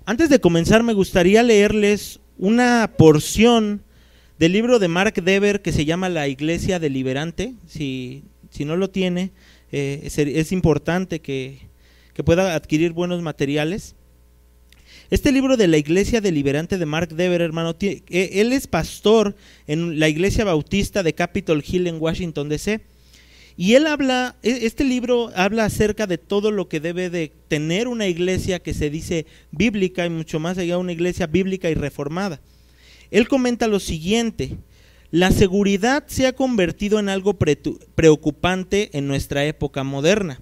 Antes de comenzar, me gustaría leerles una porción del libro de Mark Dever que se llama La Iglesia Deliberante. Si no lo tiene, es importante que pueda adquirir buenos materiales. Este libro de La Iglesia Deliberante de Mark Dever, hermano, él es pastor en la Iglesia Bautista de Capitol Hill en Washington, D.C., y este libro habla acerca de todo lo que debe de tener una iglesia que se dice bíblica y mucho más allá, una iglesia bíblica y reformada. Él comenta lo siguiente: la seguridad se ha convertido en algo preocupante en nuestra época moderna.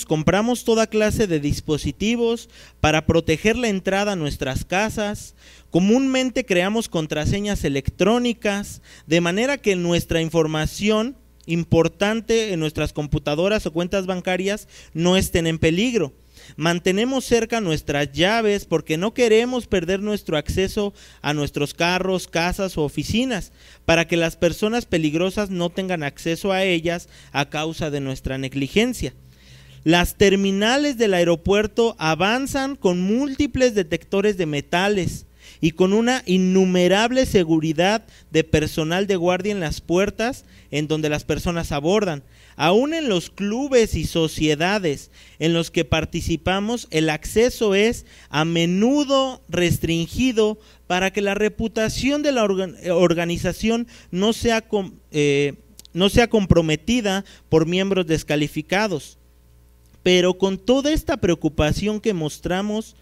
Compramos toda clase de dispositivos para proteger la entrada a nuestras casas. Comúnmente creamos contraseñas electrónicas, de manera que nuestra información importante en nuestras computadoras o cuentas bancarias no estén en peligro. Mantenemos cerca nuestras llaves porque no queremos perder nuestro acceso a nuestros carros, casas o oficinas, para que las personas peligrosas no tengan acceso a ellas a causa de nuestra negligencia. Las terminales del aeropuerto avanzan con múltiples detectores de metales y con una innumerable seguridad de personal de guardia en las puertas en donde las personas abordan. Aún en los clubes y sociedades en los que participamos, el acceso es a menudo restringido para que la reputación de la organización no sea comprometida por miembros descalificados. Pero con toda esta preocupación que mostramos,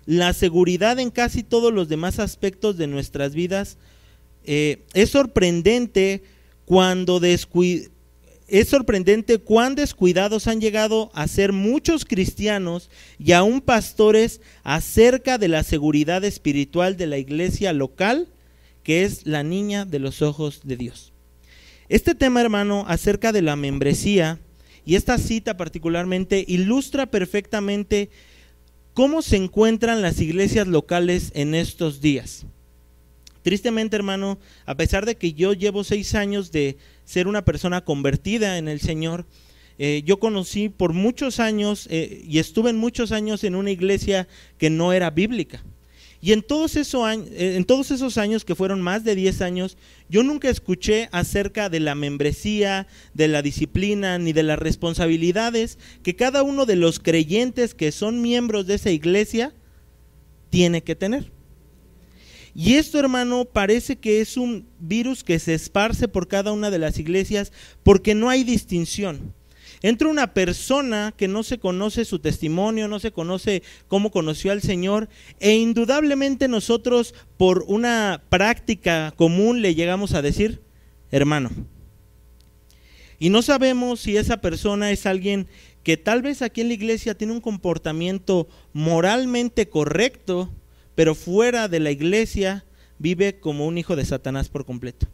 la seguridad en casi todos los demás aspectos de nuestras vidas es sorprendente cuán descuidados han llegado a ser muchos cristianos y aún pastores acerca de la seguridad espiritual de la iglesia local, que es la niña de los ojos de Dios. Este tema, hermano, acerca de la membresía, y esta cita particularmente ilustra perfectamente cómo se encuentran las iglesias locales en estos días. Tristemente, hermano, a pesar de que yo llevo 6 años de ser una persona convertida en el Señor, yo conocí por muchos años y estuve en muchos años en una iglesia que no era bíblica. Y en todos esos años, que fueron más de 10 años, yo nunca escuché acerca de la membresía, de la disciplina, ni de las responsabilidades que cada uno de los creyentes que son miembros de esa iglesia tiene que tener. Y esto, hermano, parece que es un virus que se esparce por cada una de las iglesias porque no hay distinción. Entra una persona que no se conoce su testimonio, no se conoce cómo conoció al Señor, e indudablemente nosotros por una práctica común le llegamos a decir hermano. Y no sabemos si esa persona es alguien que tal vez aquí en la iglesia tiene un comportamiento moralmente correcto, pero fuera de la iglesia vive como un hijo de Satanás por completo.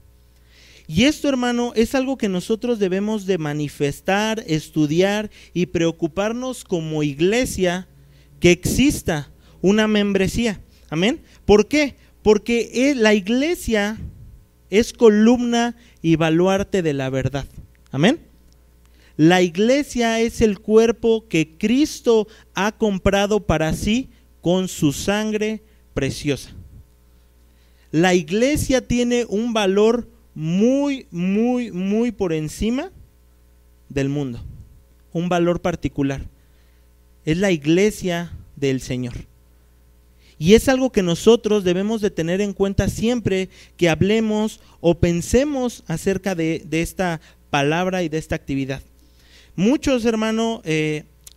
Y esto, hermano, es algo que nosotros debemos de manifestar, estudiar y preocuparnos como iglesia, que exista una membresía. Amén. ¿Por qué? Porque la iglesia es columna y baluarte de la verdad. Amén. La iglesia es el cuerpo que Cristo ha comprado para sí con su sangre preciosa. La iglesia tiene un valor muy por encima del mundo, un valor particular. Es la iglesia del Señor. Y es algo que nosotros debemos de tener en cuenta siempre que hablemos o pensemos acerca de esta palabra y de esta actividad. Muchos, hermano,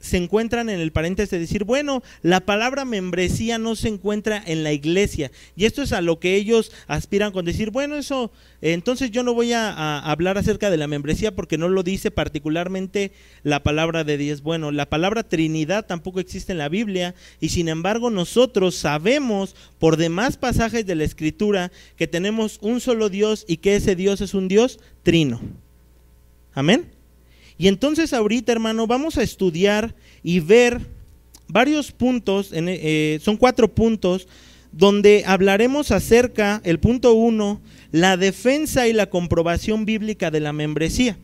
se encuentran en el paréntesis de decir, bueno, la palabra membresía no se encuentra en la iglesia, y esto es a lo que ellos aspiran con decir, bueno, eso, entonces yo no voy a hablar acerca de la membresía porque no lo dice particularmente la palabra de Dios. Bueno, la palabra Trinidad tampoco existe en la Biblia, y sin embargo nosotros sabemos por demás pasajes de la Escritura que tenemos un solo Dios y que ese Dios es un Dios trino. Amén. Y entonces ahorita, hermano, vamos a estudiar y ver varios puntos, son 4 puntos, donde hablaremos acerca, el punto 1, la defensa y la comprobación bíblica de la membresía.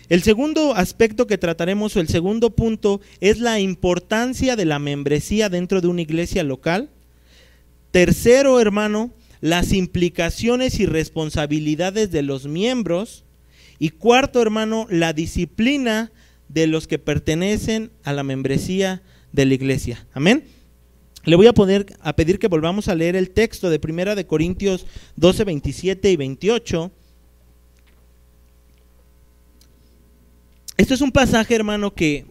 El segundo aspecto que trataremos, o el segundo punto, es la importancia de la membresía dentro de una iglesia local. Tercero, hermano, las implicaciones y responsabilidades de los miembros. Y cuarto, hermano, la disciplina de los que pertenecen a la membresía de la iglesia. Amén. Le voy a pedir que volvamos a leer el texto de 1 Corintios 12, 27 y 28. Esto es un pasaje, hermano, que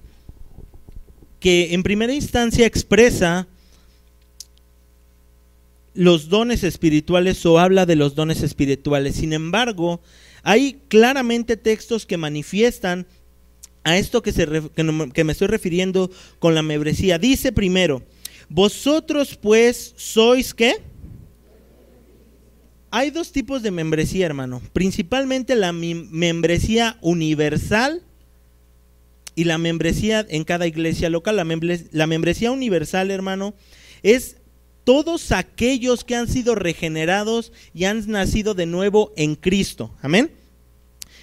en primera instancia expresa los dones espirituales o habla de los dones espirituales. Sin embargo, hay claramente textos que manifiestan a esto que me estoy refiriendo con la membresía. Dice primero, vosotros pues sois ¿qué? Hay dos tipos de membresía, hermano. Principalmente la membresía universal y la membresía en cada iglesia local. La membresía universal, hermano, es todos aquellos que han sido regenerados y han nacido de nuevo en Cristo. Amén.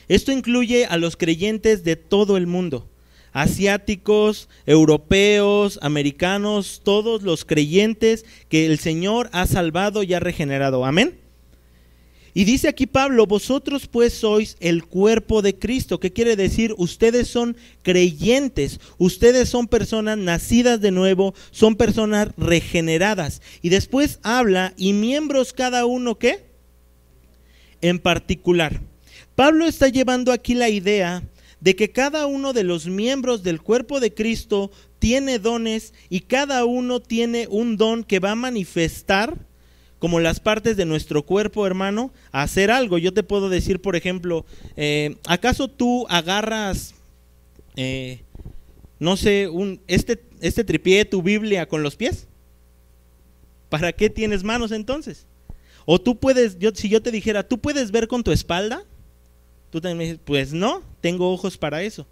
Esto incluye a los creyentes de todo el mundo, asiáticos, europeos, americanos, todos los creyentes que el Señor ha salvado y ha regenerado. Amén. Y dice aquí Pablo, vosotros pues sois el cuerpo de Cristo. ¿Qué quiere decir? Ustedes son creyentes, ustedes son personas nacidas de nuevo, son personas regeneradas. Y después habla, y miembros cada uno, ¿qué? En particular. Pablo está llevando aquí la idea de que cada uno de los miembros del cuerpo de Cristo tiene dones y cada uno tiene un don que va a manifestar como las partes de nuestro cuerpo, hermano, a hacer algo. Yo te puedo decir, por ejemplo, ¿acaso tú agarras, no sé, este tripié, tu Biblia con los pies? ¿Para qué tienes manos entonces? O tú puedes, si yo te dijera, ¿tú puedes ver con tu espalda? Tú también me dices, pues no, tengo ojos para eso.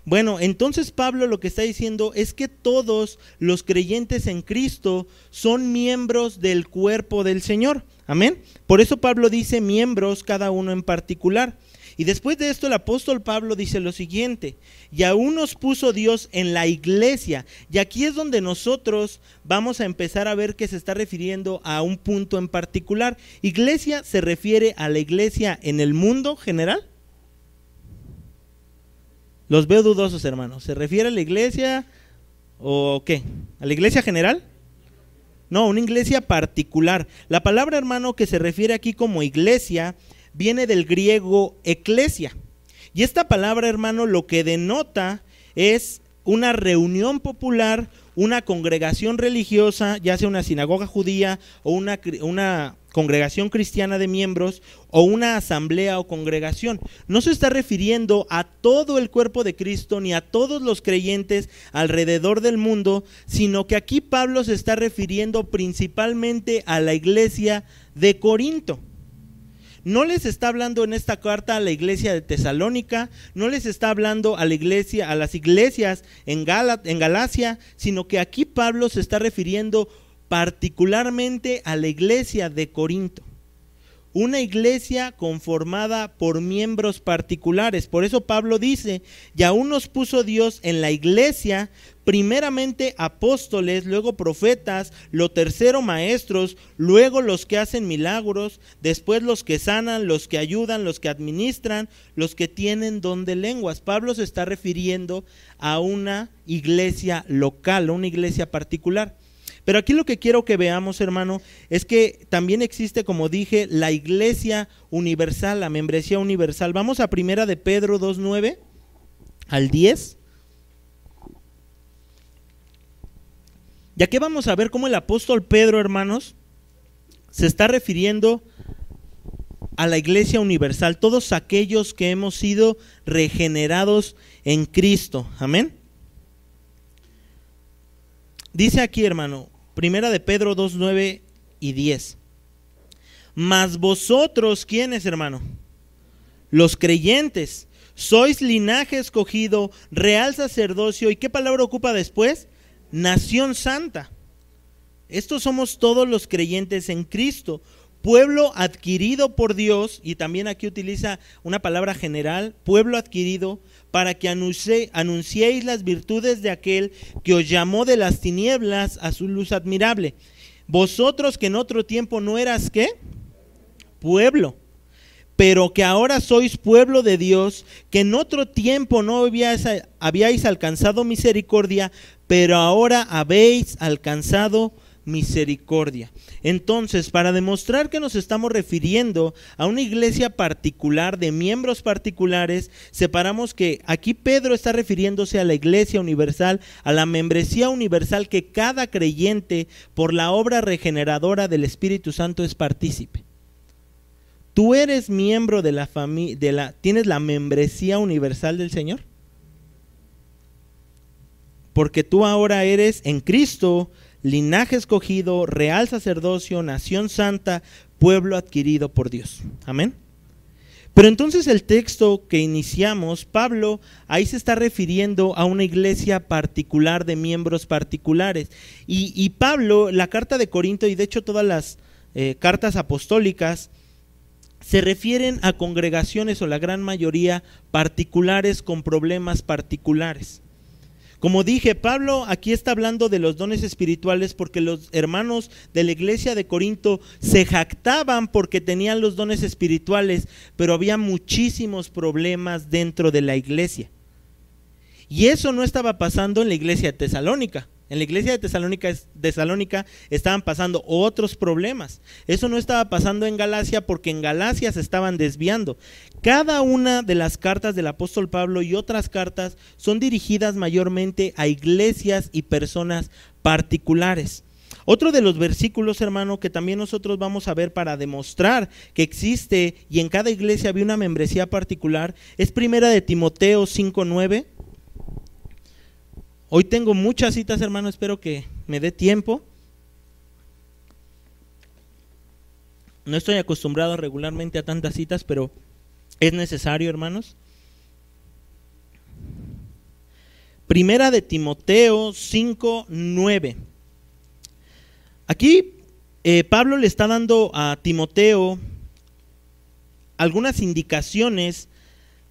Bueno, entonces Pablo lo que está diciendo es que todos los creyentes en Cristo son miembros del cuerpo del Señor. Amén. Por eso Pablo dice miembros cada uno en particular. Y después de esto el apóstol Pablo dice lo siguiente, y aún nos puso Dios en la iglesia. Y aquí es donde nosotros vamos a empezar a ver que se está refiriendo a un punto en particular. Iglesia se refiere a la iglesia en el mundo general. Los veo dudosos, hermanos. ¿Se refiere a la iglesia o qué? ¿A la iglesia general? No, una iglesia particular. La palabra, hermano, que se refiere aquí como iglesia viene del griego eclesia. Y esta palabra, hermano, lo que denota es una reunión popular, una congregación religiosa, ya sea una sinagoga judía o una congregación cristiana de miembros o una asamblea o congregación. No se está refiriendo a todo el cuerpo de Cristo ni a todos los creyentes alrededor del mundo, sino que aquí Pablo se está refiriendo principalmente a la iglesia de Corinto. No les está hablando en esta carta a la iglesia de Tesalónica, no les está hablando a la iglesia, a las iglesias en Galacia, sino que aquí Pablo se está refiriendo particularmente a la iglesia de Corinto. Una iglesia conformada por miembros particulares. Por eso Pablo dice, y aún nos puso Dios en la iglesia, primeramente apóstoles, luego profetas, lo tercero maestros, luego los que hacen milagros, después los que sanan, los que ayudan, los que administran, los que tienen don de lenguas. Pablo se está refiriendo a una iglesia local, a una iglesia particular. Pero aquí lo que quiero que veamos, hermano, es que también existe, como dije, la iglesia universal, la membresía universal. Vamos a 1 de Pedro 2:9 al 10. Y aquí vamos a ver cómo el apóstol Pedro, hermanos, se está refiriendo a la iglesia universal, todos aquellos que hemos sido regenerados en Cristo. Amén. Dice aquí, hermano, 1 de Pedro 2:9 y 10. Mas vosotros, ¿quiénes, hermano? Los creyentes, sois linaje escogido, real sacerdocio. ¿Y qué palabra ocupa después? Nación santa. Estos somos todos los creyentes en Cristo, pueblo adquirido por Dios, y también aquí utiliza una palabra general, pueblo adquirido, para que anunciéis las virtudes de aquel que os llamó de las tinieblas a su luz admirable. Vosotros que en otro tiempo no eras, ¿qué? Pueblo, pero que ahora sois pueblo de Dios, que en otro tiempo no habíais alcanzado misericordia, pero ahora habéis alcanzado misericordia. Entonces, para demostrar que nos estamos refiriendo a una iglesia particular de miembros particulares, separamos que aquí Pedro está refiriéndose a la iglesia universal, a la membresía universal que cada creyente por la obra regeneradora del Espíritu Santo es partícipe. ¿Tú eres miembro de la familia, tienes la membresía universal del Señor? Porque tú ahora eres en Cristo linaje escogido, real sacerdocio, nación santa, pueblo adquirido por Dios. Amén. Pero entonces el texto que iniciamos, Pablo ahí se está refiriendo a una iglesia particular de miembros particulares. Y Pablo, la carta de Corinto, y de hecho todas las cartas apostólicas, se refieren a congregaciones, o la gran mayoría, particulares con problemas particulares. Como dije, Pablo aquí está hablando de los dones espirituales porque los hermanos de la iglesia de Corinto se jactaban porque tenían los dones espirituales, pero había muchísimos problemas dentro de la iglesia. Y eso no estaba pasando en la iglesia de Tesalónica. En la iglesia de Tesalónica estaban pasando otros problemas. Eso no estaba pasando en Galacia porque en Galacia se estaban desviando. Cada una de las cartas del apóstol Pablo y otras cartas son dirigidas mayormente a iglesias y personas particulares. Otro de los versículos, hermano, que también nosotros vamos a ver para demostrar que existe y en cada iglesia había una membresía particular, es primera de Timoteo 5:9. Hoy tengo muchas citas, hermano, espero que me dé tiempo. No estoy acostumbrado regularmente a tantas citas, pero es necesario, hermanos. Primera de Timoteo 5:9. Aquí Pablo le está dando a Timoteo algunas indicaciones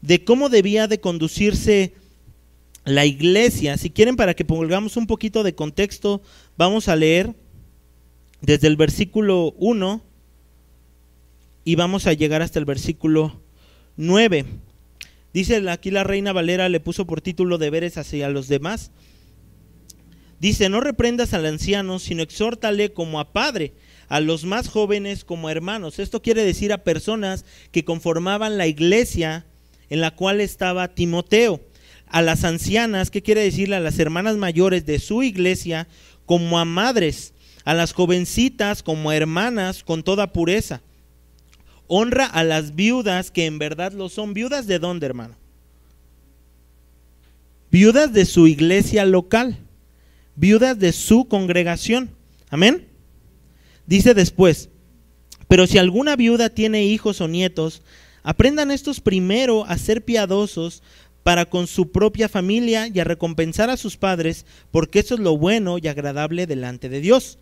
de cómo debía de conducirse la iglesia. Si quieren, para que pongamos un poquito de contexto, vamos a leer desde el versículo 1 y vamos a llegar hasta el versículo 9. Dice aquí la Reina Valera, le puso por título deberes hacia los demás. Dice: no reprendas al anciano, sino exhórtale como a padre, a los más jóvenes como a hermanos. Esto quiere decir a personas que conformaban la iglesia en la cual estaba Timoteo. A las ancianas, ¿qué quiere decirle? A las hermanas mayores de su iglesia como a madres, a las jovencitas como a hermanas con toda pureza. Honra a las viudas que en verdad lo son. ¿Viudas de dónde, hermano? Viudas de su iglesia local, viudas de su congregación. Amén. Dice después: pero si alguna viuda tiene hijos o nietos, aprendan estos primero a ser piadosos para con su propia familia y a recompensar a sus padres, porque eso es lo bueno y agradable delante de Dios.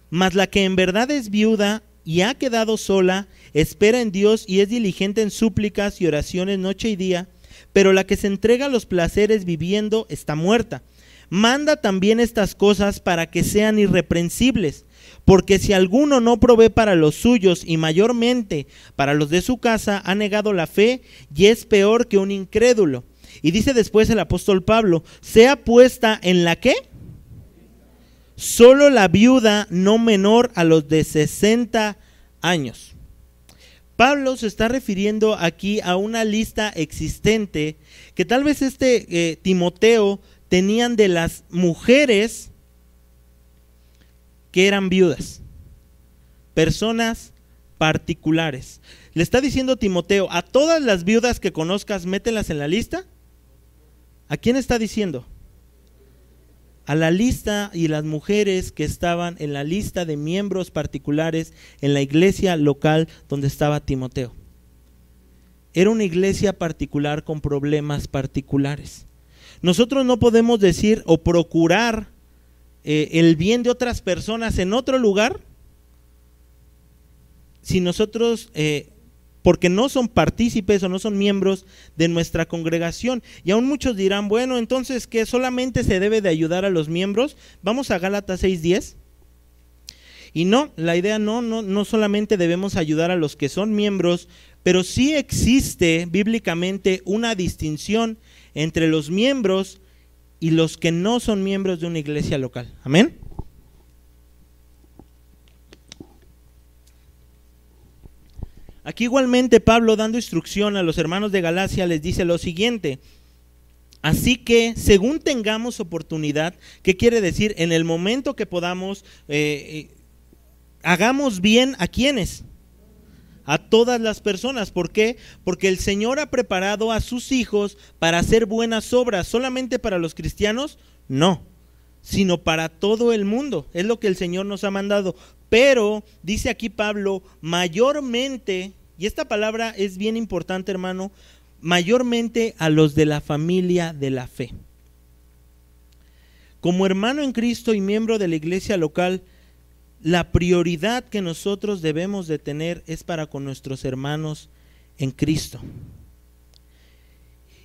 Mas la que en verdad es viuda y ha quedado sola, espera en Dios y es diligente en súplicas y oraciones noche y día, pero la que se entrega a los placeres viviendo está muerta. Manda también estas cosas para que sean irreprensibles, porque si alguno no provee para los suyos y mayormente para los de su casa, ha negado la fe y es peor que un incrédulo. Y dice después el apóstol Pablo: sea puesta en la ¿qué? Solo la viuda no menor a los de 60 años. Pablo se está refiriendo aquí a una lista existente que tal vez Timoteo tenían de las mujeres que eran viudas, personas particulares. Le está diciendo Timoteo: a todas las viudas que conozcas, mételas en la lista. ¿A quién está diciendo? A la lista y las mujeres que estaban en la lista de miembros particulares en la iglesia local donde estaba Timoteo. Era una iglesia particular con problemas particulares. Nosotros no podemos decir o procurar el bien de otras personas en otro lugar si nosotros, porque no son partícipes o no son miembros de nuestra congregación. Y aún muchos dirán, bueno, entonces, ¿qué solamente se debe de ayudar a los miembros? Vamos a Gálatas 6:10. Y no, la idea no solamente debemos ayudar a los que son miembros, pero sí existe bíblicamente una distinción entre los miembros y los que no son miembros de una iglesia local. Amén. Aquí igualmente Pablo, dando instrucción a los hermanos de Galacia, les dice lo siguiente: así que según tengamos oportunidad, ¿qué quiere decir? En el momento que podamos, hagamos bien ¿a quiénes? A todas las personas. ¿Por qué? Porque el Señor ha preparado a sus hijos para hacer buenas obras. ¿Solamente para los cristianos? No, sino para todo el mundo. Es lo que el Señor nos ha mandado. Pero, dice aquí Pablo, mayormente, y esta palabra es bien importante, hermano, mayormente a los de la familia de la fe. Como hermano en Cristo y miembro de la iglesia local, la prioridad que nosotros debemos de tener es para con nuestros hermanos en Cristo.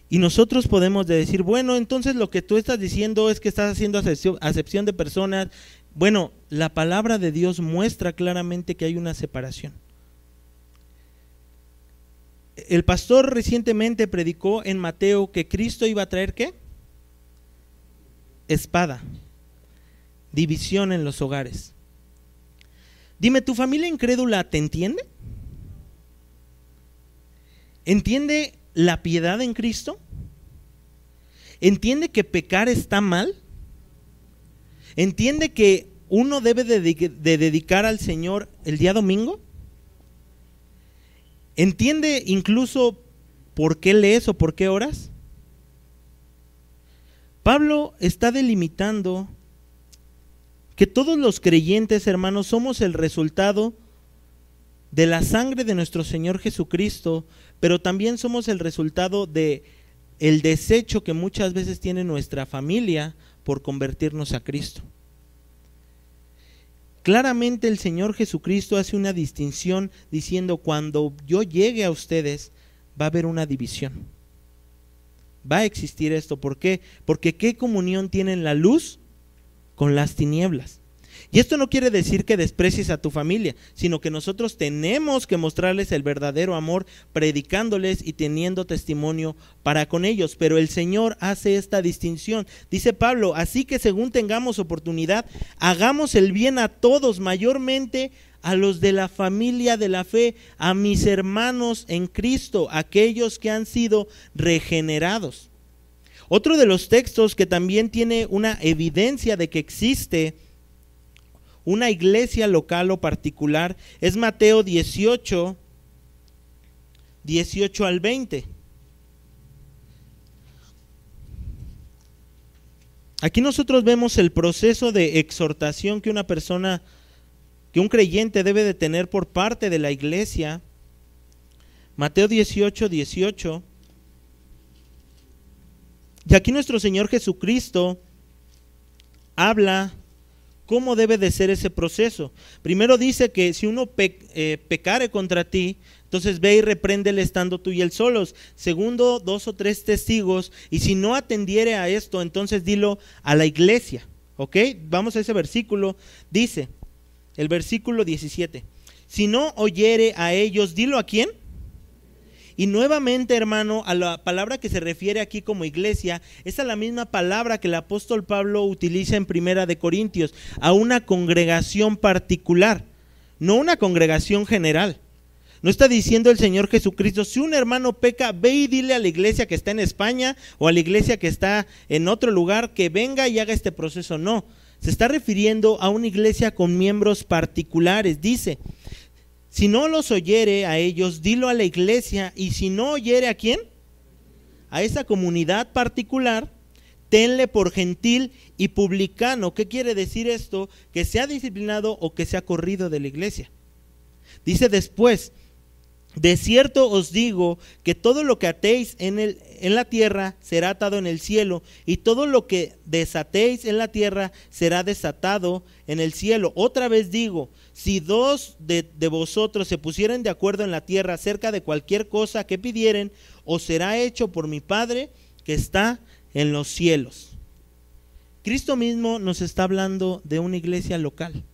Y nosotros podemos decir, bueno, entonces lo que tú estás diciendo es que estás haciendo acepción de personas. Bueno, la palabra de Dios muestra claramente que hay una separación. El pastor recientemente predicó en Mateo que Cristo iba a traer ¿qué? Espada, división en los hogares. Dime, ¿tu familia incrédula te entiende? ¿Entiende la piedad en Cristo? ¿Entiende que pecar está mal? ¿Entiende que uno debe de dedicar al Señor el día domingo? ¿Entiende incluso por qué lees o por qué oras? Pablo está delimitando que todos los creyentes, hermanos, somos el resultado de la sangre de nuestro Señor Jesucristo, pero también somos el resultado de el desecho que muchas veces tiene nuestra familia por convertirnos a Cristo. Claramente el Señor Jesucristo hace una distinción diciendo, cuando yo llegue a ustedes va a haber una división. Va a existir esto. ¿Por qué? Porque ¿qué comunión tienen la luz con las tinieblas? Y esto no quiere decir que desprecies a tu familia, sino que nosotros tenemos que mostrarles el verdadero amor, predicándoles y teniendo testimonio para con ellos. Pero el Señor hace esta distinción. Dice Pablo, así que según tengamos oportunidad, hagamos el bien a todos, mayormente a los de la familia de la fe, a mis hermanos en Cristo, aquellos que han sido regenerados. Otro de los textos que también tiene una evidencia de que existe una iglesia local o particular es Mateo 18, 18 al 20. Aquí nosotros vemos el proceso de exhortación que una persona, que un creyente debe de tener por parte de la iglesia. Mateo 18, 18. Y aquí nuestro Señor Jesucristo habla cómo debe de ser ese proceso. Primero dice que si uno pecare contra ti, entonces ve y repréndele estando tú y él solos. Segundo, 2 o 3 testigos. Y si no atendiere a esto, entonces dilo a la iglesia. ¿Ok? Vamos a ese versículo. Dice, el versículo 17. Si no oyere a ellos, dilo a quién. Y nuevamente, hermano, a la palabra que se refiere aquí como iglesia, es a la misma palabra que el apóstol Pablo utiliza en Primera de Corintios, a una congregación particular, no una congregación general. No está diciendo el Señor Jesucristo, si un hermano peca, ve y dile a la iglesia que está en España o a la iglesia que está en otro lugar que venga y haga este proceso. No, se está refiriendo a una iglesia con miembros particulares. Dice, si no los oyere a ellos, dilo a la iglesia, y si no oyere ¿a quién? A esa comunidad particular, tenle por gentil y publicano. ¿Qué quiere decir esto? Que sea disciplinado o que sea corrido de la iglesia. Dice después, De cierto os digo que todo lo que atéis en la tierra será atado en el cielo, y todo lo que desatéis en la tierra será desatado en el cielo. Otra vez digo, si dos de vosotros se pusieren de acuerdo en la tierra acerca de cualquier cosa que pidieren, os será hecho por mi Padre que está en los cielos. Cristo mismo nos está hablando de una iglesia local,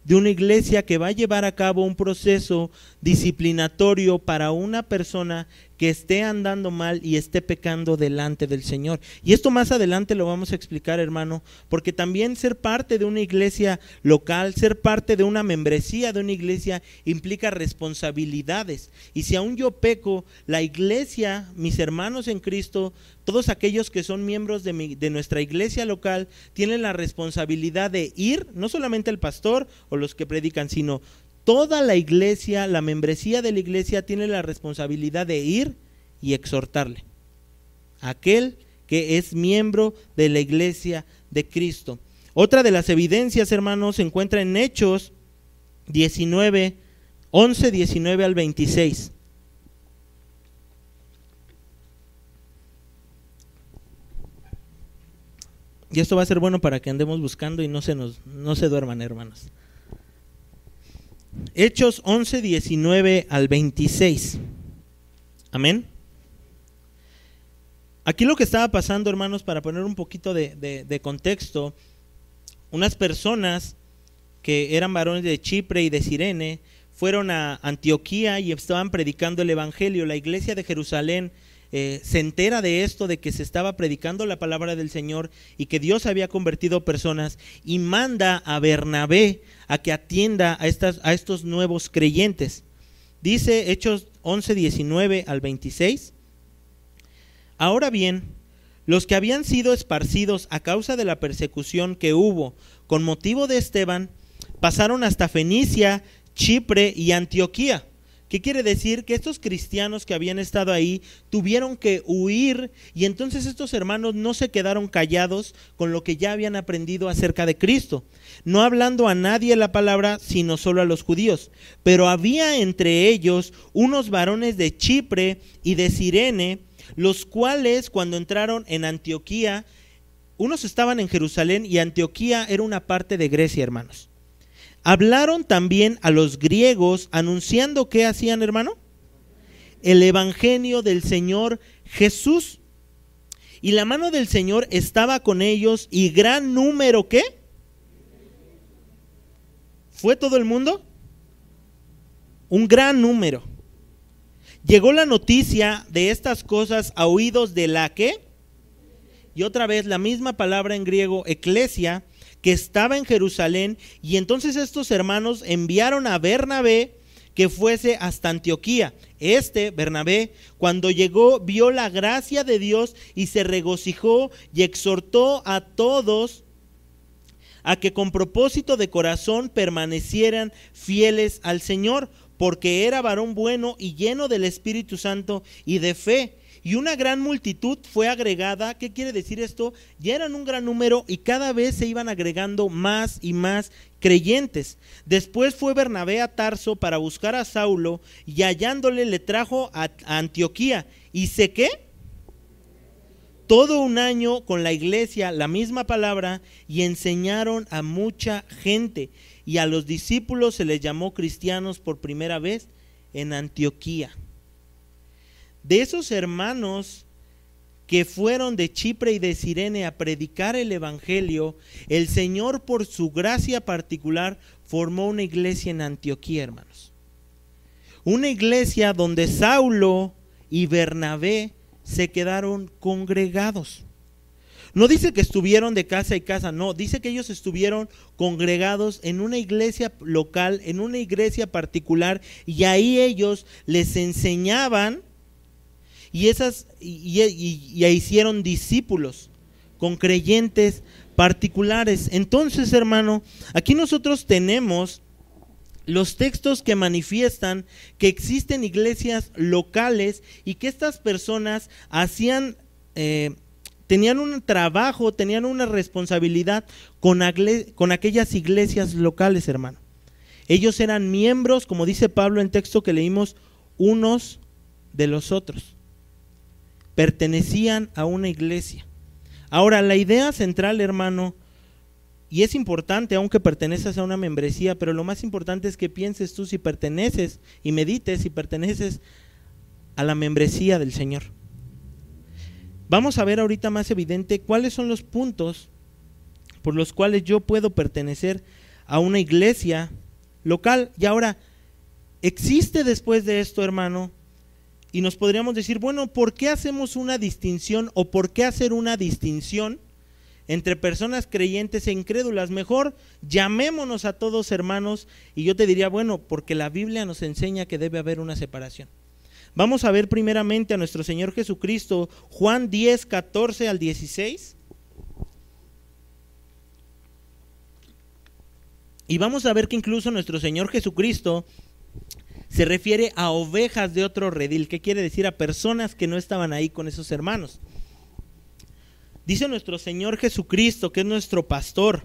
de una iglesia que va a llevar a cabo un proceso disciplinatorio para una persona que esté andando mal y esté pecando delante del Señor. Y esto más adelante lo vamos a explicar, hermano, porque también ser parte de una iglesia local, ser parte de una membresía de una iglesia implica responsabilidades. Y si aún yo peco, la iglesia, mis hermanos en Cristo, todos aquellos que son miembros de nuestra iglesia local, tienen la responsabilidad de ir, no solamente el pastor o los que predican, sino toda la iglesia, la membresía de la iglesia tiene la responsabilidad de ir y exhortarle a aquel que es miembro de la iglesia de Cristo. Otra de las evidencias, hermanos, se encuentra en Hechos 19, 11, 19 al 26. Y esto va a ser bueno para que andemos buscando y no se duerman, hermanos. Hechos 11, 19 al 26. Amén. Aquí lo que estaba pasando, hermanos, para poner un poquito de contexto, unas personas que eran varones de Chipre y de Cirene fueron a Antioquía y estaban predicando el evangelio. La iglesia de Jerusalén se entera de esto, de que se estaba predicando la palabra del Señor y que Dios había convertido personas, y manda a Bernabé a que atienda a estos nuevos creyentes. Dice Hechos 11, 19 al 26. Ahora bien, los que habían sido esparcidos a causa de la persecución que hubo con motivo de Esteban, pasaron hasta Fenicia, Chipre y Antioquía. ¿Qué quiere decir? Que estos cristianos que habían estado ahí tuvieron que huir, y entonces estos hermanos no se quedaron callados con lo que ya habían aprendido acerca de Cristo, no hablando a nadie la palabra, sino solo a los judíos. Pero había entre ellos unos varones de Chipre y de Cirene, los cuales cuando entraron en Antioquía, unos estaban en Jerusalén y Antioquía era una parte de Grecia, hermanos. Hablaron también a los griegos, anunciando, ¿qué hacían, hermano? El evangelio del Señor Jesús. Y la mano del Señor estaba con ellos, y gran número, ¿qué? ¿Fue todo el mundo? Un gran número. Llegó la noticia de estas cosas a oídos de la ¿qué? Y otra vez la misma palabra en griego, eclesia, que estaba en Jerusalén, y entonces estos hermanos enviaron a Bernabé que fuese hasta Antioquía. Bernabé, cuando llegó, vio la gracia de Dios y se regocijó y exhortó a todos a que con propósito de corazón permanecieran fieles al Señor, porque era varón bueno y lleno del Espíritu Santo y de fe. Y una gran multitud fue agregada. ¿Qué quiere decir esto? Ya eran un gran número y cada vez se iban agregando más y más creyentes. Después fue Bernabé a Tarso para buscar a Saulo, y hallándole le trajo a Antioquía. ¿Y sé qué? Todo un año con la iglesia la misma palabra, y enseñaron a mucha gente. Y a los discípulos se les llamó cristianos por primera vez en Antioquía. De esos hermanos que fueron de Chipre y de Cirene a predicar el evangelio, el Señor, por su gracia particular, formó una iglesia en Antioquía, hermanos. Una iglesia donde Saulo y Bernabé se quedaron congregados. No dice que estuvieron de casa en casa, no, dice que ellos estuvieron congregados en una iglesia local, en una iglesia particular, y ahí ellos les enseñaban. Y hicieron discípulos con creyentes particulares. Entonces, hermano, aquí nosotros tenemos los textos que manifiestan que existen iglesias locales y que estas personas tenían un trabajo, tenían una responsabilidad con aquellas iglesias locales, hermano. Ellos eran miembros, como dice Pablo en texto que leímos, unos de los otros. Pertenecían a una iglesia. Ahora, la idea central, hermano, y es importante aunque perteneces a una membresía, pero lo más importante es que pienses tú si perteneces y medites si perteneces a la membresía del Señor. Vamos a ver ahorita más evidente cuáles son los puntos por los cuales yo puedo pertenecer a una iglesia local. Y ahora, existe después de esto, hermano, y nos podríamos decir, bueno, ¿por qué hacemos una distinción o por qué hacer una distinción entre personas creyentes e incrédulas? Mejor llamémonos a todos hermanos, y yo te diría, bueno, porque la Biblia nos enseña que debe haber una separación. Vamos a ver primeramente a nuestro Señor Jesucristo, Juan 10, 14 al 16. Y vamos a ver que incluso nuestro Señor Jesucristo se refiere a ovejas de otro redil. ¿Qué quiere decir? A personas que no estaban ahí con esos hermanos. Dice nuestro Señor Jesucristo, que es nuestro pastor: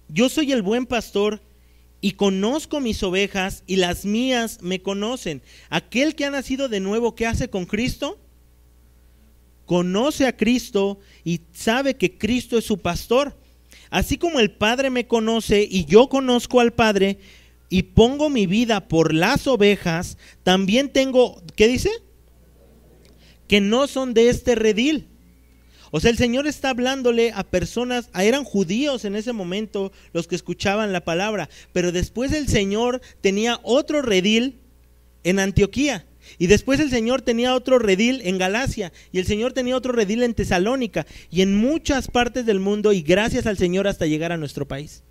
yo soy el buen pastor y conozco mis ovejas y las mías me conocen. Aquel que ha nacido de nuevo, ¿qué hace con Cristo? Conoce a Cristo y sabe que Cristo es su pastor. Así como el Padre me conoce y yo conozco al Padre y pongo mi vida por las ovejas, también tengo, ¿qué dice? Que no son de este redil. O sea, el Señor está hablándole a personas, eran judíos en ese momento los que escuchaban la palabra, pero después el Señor tenía otro redil en Antioquía, y después el Señor tenía otro redil en Galacia, y el Señor tenía otro redil en Tesalónica, y en muchas partes del mundo, y gracias al Señor hasta llegar a nuestro país.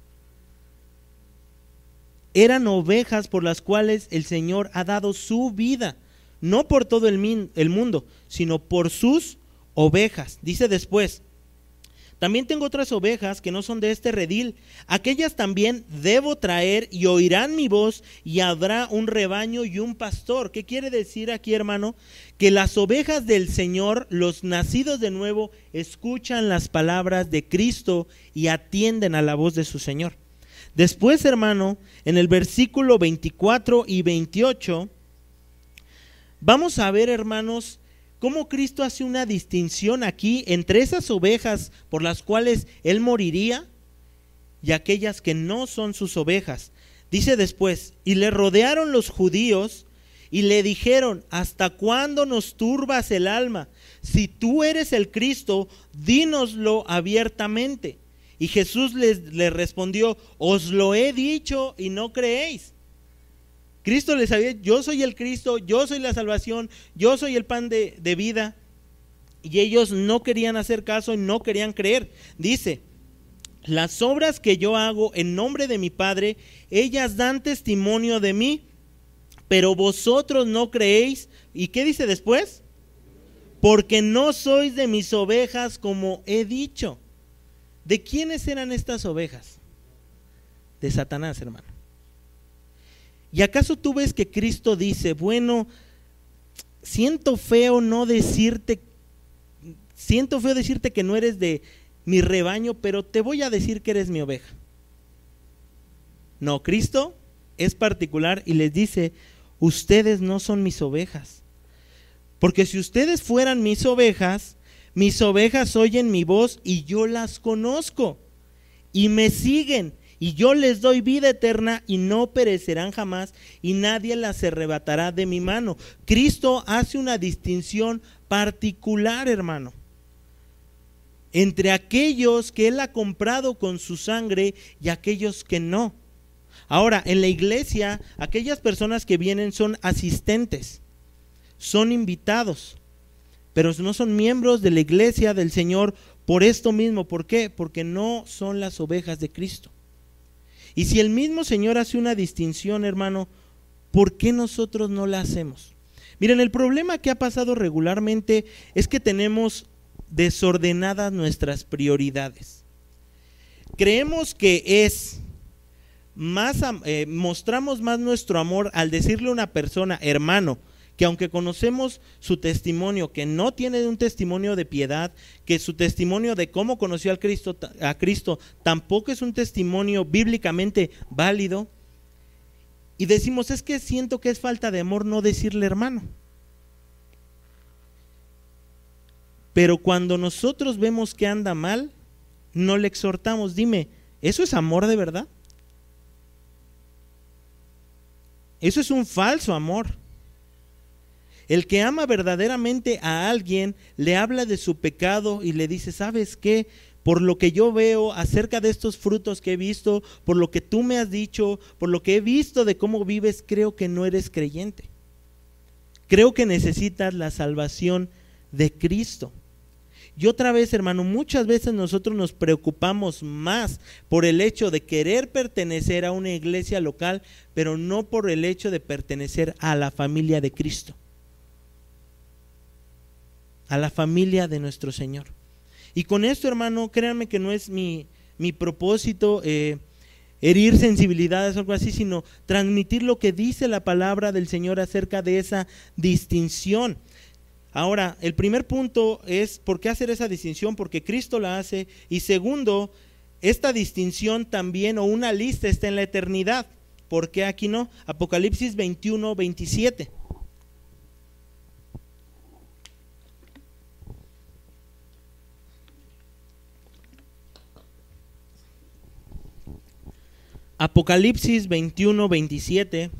Eran ovejas por las cuales el Señor ha dado su vida, no por todo el mundo, sino por sus ovejas. Dice después: también tengo otras ovejas que no son de este redil, aquellas también debo traer y oirán mi voz y habrá un rebaño y un pastor. ¿Qué quiere decir aquí, hermano? Que las ovejas del Señor, los nacidos de nuevo, escuchan las palabras de Cristo y atienden a la voz de su Señor. Después, hermano, en el versículo 24 y 28, vamos a ver, hermanos, cómo Cristo hace una distinción aquí entre esas ovejas por las cuales Él moriría y aquellas que no son sus ovejas. Dice después: y le rodearon los judíos y le dijeron: ¿hasta cuándo nos turbas el alma? Si tú eres el Cristo, dínoslo abiertamente. Y Jesús les respondió: os lo he dicho y no creéis. Cristo les había: yo soy el Cristo, yo soy la salvación, yo soy el pan de vida. Y ellos no querían hacer caso y no querían creer. Dice: las obras que yo hago en nombre de mi Padre, ellas dan testimonio de mí, pero vosotros no creéis. ¿Y qué dice después? Porque no sois de mis ovejas, como he dicho. ¿De quiénes eran estas ovejas? De Satanás, hermano. ¿Y acaso tú ves que Cristo dice: bueno, siento feo decirte que no eres de mi rebaño, pero te voy a decir que eres mi oveja? No, Cristo es particular y les dice: ustedes no son mis ovejas, porque si ustedes fueran mis ovejas oyen mi voz y yo las conozco y me siguen, y yo les doy vida eterna y no perecerán jamás, y nadie las arrebatará de mi mano. Cristo hace una distinción particular, hermano, entre aquellos que Él ha comprado con su sangre y aquellos que no. Ahora, en la iglesia, aquellas personas que vienen son asistentes, son invitados, pero no son miembros de la iglesia del Señor por esto mismo. ¿Por qué? Porque no son las ovejas de Cristo. Y si el mismo Señor hace una distinción, hermano, ¿por qué nosotros no la hacemos? Miren, el problema que ha pasado regularmente es que tenemos desordenadas nuestras prioridades. Creemos que es más, mostramos más nuestro amor al decirle a una persona: hermano, que aunque conocemos su testimonio, que no tiene un testimonio de piedad, que su testimonio de cómo conoció a Cristo tampoco es un testimonio bíblicamente válido, Y decimos, es que siento que es falta de amor no decirle hermano. Pero cuando nosotros vemos que anda mal, no le exhortamos. Dime, ¿eso es amor de verdad? Eso es un falso amor. El que ama verdaderamente a alguien le habla de su pecado y le dice, ¿sabes qué? Por lo que yo veo acerca de estos frutos que he visto, por lo que tú me has dicho, por lo que he visto de cómo vives, creo que no eres creyente. Creo que necesitas la salvación de Cristo. Y otra vez, hermano, muchas veces nosotros nos preocupamos más por el hecho de querer pertenecer a una iglesia local, pero no por el hecho de pertenecer a la familia de Cristo, a la familia de nuestro Señor. Y con esto, hermano, créanme que no es mi propósito herir sensibilidades o algo así, sino transmitir lo que dice la palabra del Señor acerca de esa distinción. Ahora, el primer punto es, ¿por qué hacer esa distinción? Porque Cristo la hace. Y segundo, esta distinción también, o una lista, está en la eternidad. ¿Por qué aquí no? Apocalipsis 21, 27. Apocalipsis 21, 27.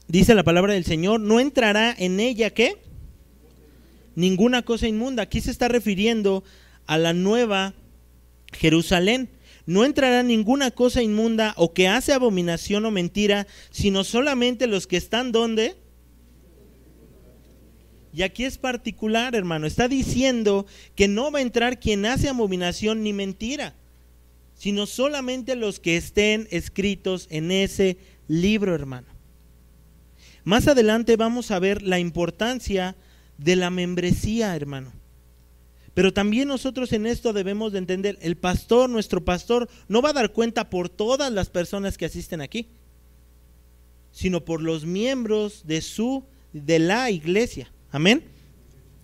Dice la palabra del Señor, no entrará en ella, ¿qué? Ninguna cosa inmunda. Aquí se está refiriendo a la nueva Jerusalén. No entrará ninguna cosa inmunda o que hace abominación o mentira, sino solamente los que están ¿dónde? Y aquí es particular, hermano. Está diciendo que no va a entrar quien hace abominación ni mentira, sino solamente los que estén escritos en ese libro, hermano. Más adelante vamos a ver la importancia de la membresía, hermano. Pero también nosotros en esto debemos de entender, el pastor, nuestro pastor, no va a dar cuenta por todas las personas que asisten aquí, sino por los miembros de la iglesia. Amén.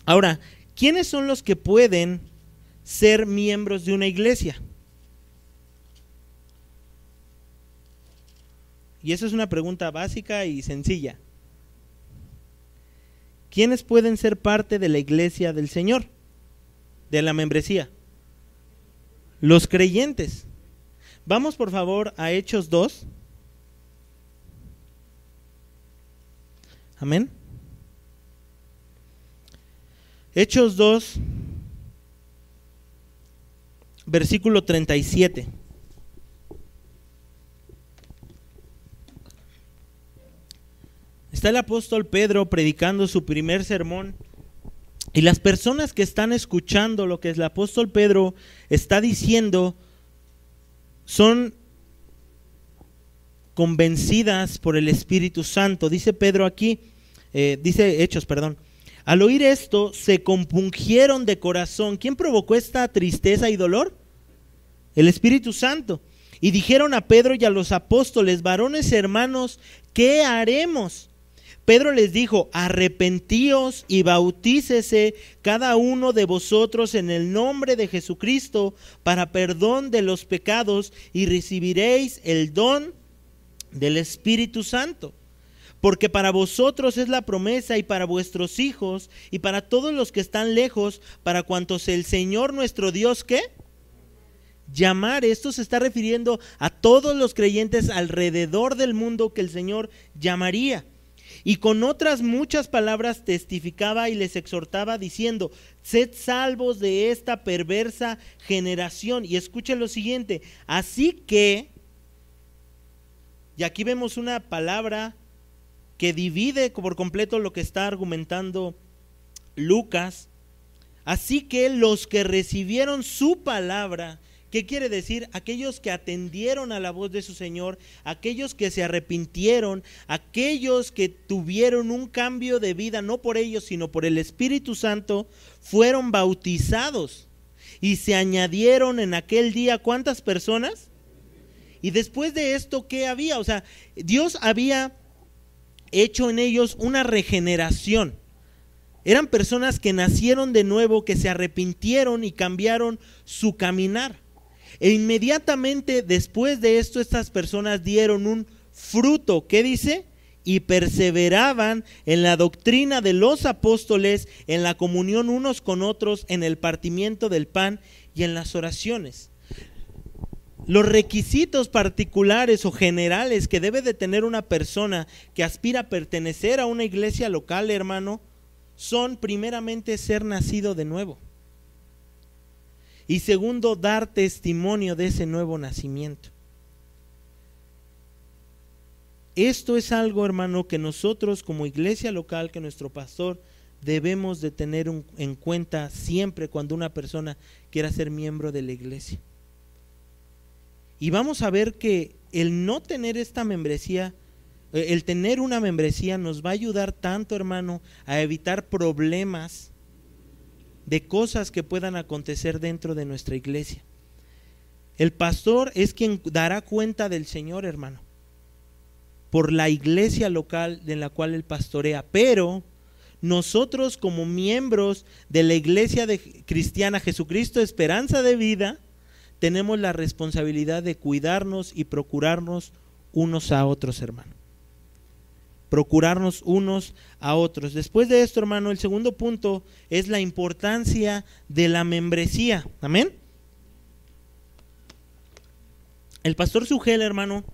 Ahora, ¿quiénes son los que pueden ser miembros de una iglesia? Y esa es una pregunta básica y sencilla. ¿Quiénes pueden ser parte de la iglesia del Señor? De la membresía. Los creyentes. Vamos por favor a Hechos 2. Amén. Hechos 2, versículo 37. Está el apóstol Pedro predicando su primer sermón y las personas que están escuchando lo que el apóstol Pedro está diciendo son convencidas por el Espíritu Santo. Dice Pedro aquí, dice Hechos, perdón. Al oír esto se compungieron de corazón. ¿Quién provocó esta tristeza y dolor? El Espíritu Santo. Y dijeron a Pedro y a los apóstoles, varones hermanos, ¿qué haremos? Pedro les dijo, arrepentíos y bautícese cada uno de vosotros en el nombre de Jesucristo para perdón de los pecados y recibiréis el don del Espíritu Santo. Porque para vosotros es la promesa y para vuestros hijos y para todos los que están lejos, para cuantos el Señor nuestro Dios, ¿qué? Llamar. Esto se está refiriendo a todos los creyentes alrededor del mundo que el Señor llamaría. Y con otras muchas palabras testificaba y les exhortaba diciendo, sed salvos de esta perversa generación. Y escuchen lo siguiente, así que, y aquí vemos una palabra que divide por completo lo que está argumentando Lucas. Así que los que recibieron su palabra, ¿qué quiere decir? Aquellos que atendieron a la voz de su Señor, aquellos que se arrepintieron, aquellos que tuvieron un cambio de vida, no por ellos, sino por el Espíritu Santo, fueron bautizados y se añadieron en aquel día, ¿cuántas personas? Y después de esto, ¿qué había? O sea, Dios había hecho en ellos una regeneración. Eran personas que nacieron de nuevo, que se arrepintieron y cambiaron su caminar. E inmediatamente después de esto, estas personas dieron un fruto. ¿Qué dice? Y perseveraban en la doctrina de los apóstoles, en la comunión unos con otros, en el partimiento del pan y en las oraciones. Los requisitos particulares o generales que debe de tener una persona que aspira a pertenecer a una iglesia local, hermano, son primeramente ser nacido de nuevo. Y segundo, dar testimonio de ese nuevo nacimiento. Esto es algo, hermano, que nosotros como iglesia local, que nuestro pastor debemos de tener en cuenta siempre cuando una persona quiera ser miembro de la iglesia. Y vamos a ver que el no tener esta membresía, el tener una membresía nos va a ayudar tanto, hermano, a evitar problemas de cosas que puedan acontecer dentro de nuestra iglesia. El pastor es quien dará cuenta del Señor, hermano, por la iglesia local en la cual él pastorea, pero nosotros como miembros de la iglesia cristiana Jesucristo Esperanza de Vida, tenemos la responsabilidad de cuidarnos y procurarnos unos a otros, hermano. Procurarnos unos a otros. Después de esto, hermano, el segundo punto es la importancia de la membresía. Amén. El pastor Sugel, hermano,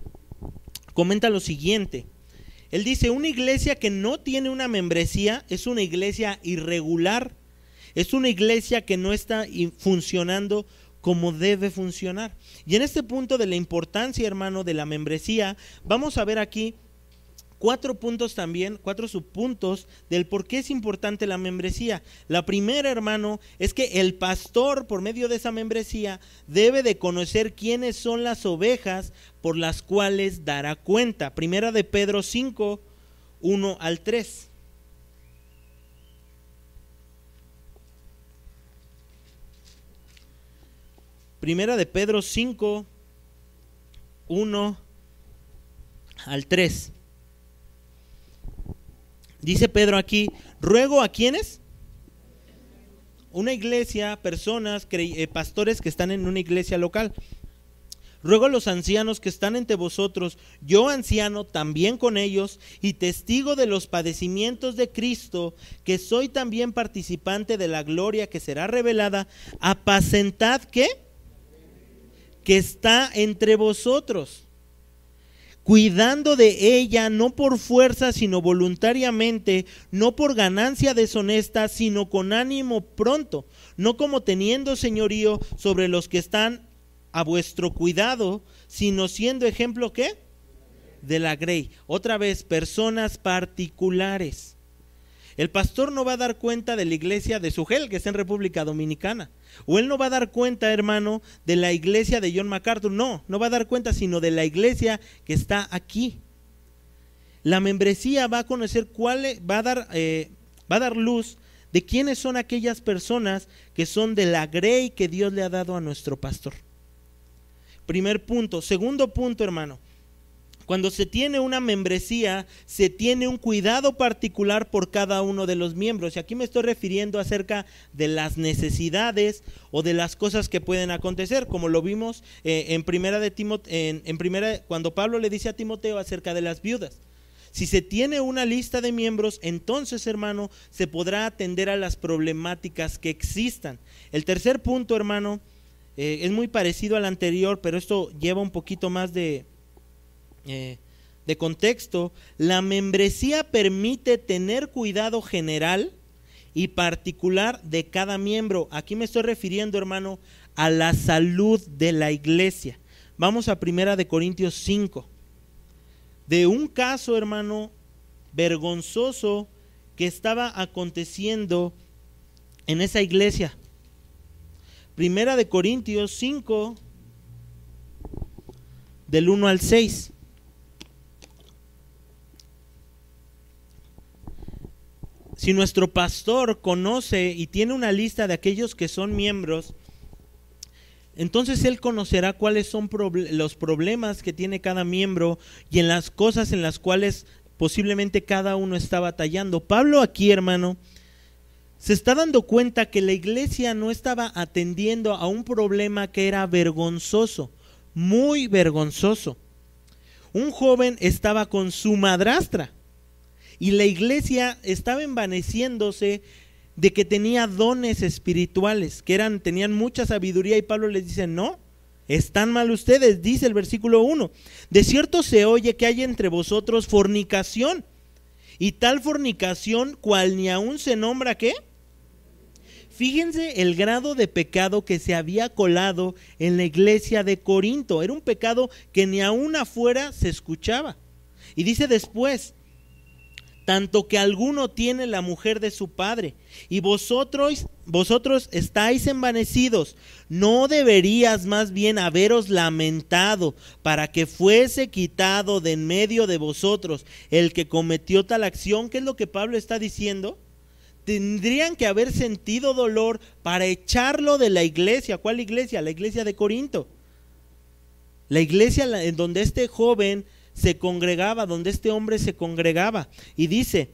comenta lo siguiente. Él dice, una iglesia que no tiene una membresía es una iglesia irregular. Es una iglesia que no está funcionando como debe funcionar. Y en este punto de la importancia, hermano, de la membresía, vamos a ver aquí 4 puntos también, 4 subpuntos del por qué es importante la membresía. La primera, hermano, es que el pastor, por medio de esa membresía, debe de conocer quiénes son las ovejas por las cuales dará cuenta. Primera de Pedro 5, 1 al 3. Primera de Pedro 5, 1 al 3. Dice Pedro aquí, ruego a ¿quiénes? Una iglesia, personas, pastores que están en una iglesia local. Ruego a los ancianos que están entre vosotros, yo anciano también con ellos y testigo de los padecimientos de Cristo, que soy también participante de la gloria que será revelada, apacentad ¿qué? Que está entre vosotros, cuidando de ella no por fuerza sino voluntariamente, no por ganancia deshonesta sino con ánimo pronto, no como teniendo señorío sobre los que están a vuestro cuidado, sino siendo ejemplo ¿qué? De la grey. Otra vez, personas particulares. El pastor no va a dar cuenta de la iglesia de Sugel, que está en República Dominicana. O él no va a dar cuenta, hermano, de la iglesia de John MacArthur. No va a dar cuenta, sino de la iglesia que está aquí. La membresía va a conocer va a dar luz de quiénes son aquellas personas que son de la grey que Dios le ha dado a nuestro pastor. Primer punto. Segundo punto, hermano. Cuando se tiene una membresía, se tiene un cuidado particular por cada uno de los miembros. Y aquí me estoy refiriendo acerca de las necesidades o de las cosas que pueden acontecer, como lo vimos en primera de Timoteo, cuando Pablo le dice a Timoteo acerca de las viudas. Si se tiene una lista de miembros, entonces, hermano, se podrá atender a las problemáticas que existan. El tercer punto, hermano, es muy parecido al anterior, pero esto lleva un poquito más de contexto. La membresía permite tener cuidado general y particular de cada miembro. Aquí me estoy refiriendo, hermano, a la salud de la iglesia. Vamos a primera de Corintios 5. De un caso, hermano, vergonzoso que estaba aconteciendo en esa iglesia. Primera de Corintios 5, del 1 al 6. Si nuestro pastor conoce y tiene una lista de aquellos que son miembros, entonces él conocerá cuáles son los problemas que tiene cada miembro y en las cosas en las cuales posiblemente cada uno está batallando. Pablo aquí, hermano, se está dando cuenta que la iglesia no estaba atendiendo a un problema que era vergonzoso, muy vergonzoso. Un joven estaba con su madrastra y la iglesia estaba envaneciéndose de que tenía dones espirituales, tenían mucha sabiduría, y Pablo les dice: no, están mal ustedes. Dice el versículo 1: de cierto se oye que hay entre vosotros fornicación, y tal fornicación cual ni aún se nombra ¿qué? Fíjense el grado de pecado que se había colado en la iglesia de Corinto. Era un pecado que ni aún afuera se escuchaba. Y dice después: tanto que alguno tiene la mujer de su padre, y vosotros estáis envanecidos. ¿No deberías más bien haberos lamentado para que fuese quitado de en medio de vosotros el que cometió tal acción? ¿Qué es lo que Pablo está diciendo? Tendrían que haber sentido dolor para echarlo de la iglesia. ¿Cuál iglesia? La iglesia de Corinto. La iglesia en donde este joven se congregaba, donde este hombre se congregaba. Y dice: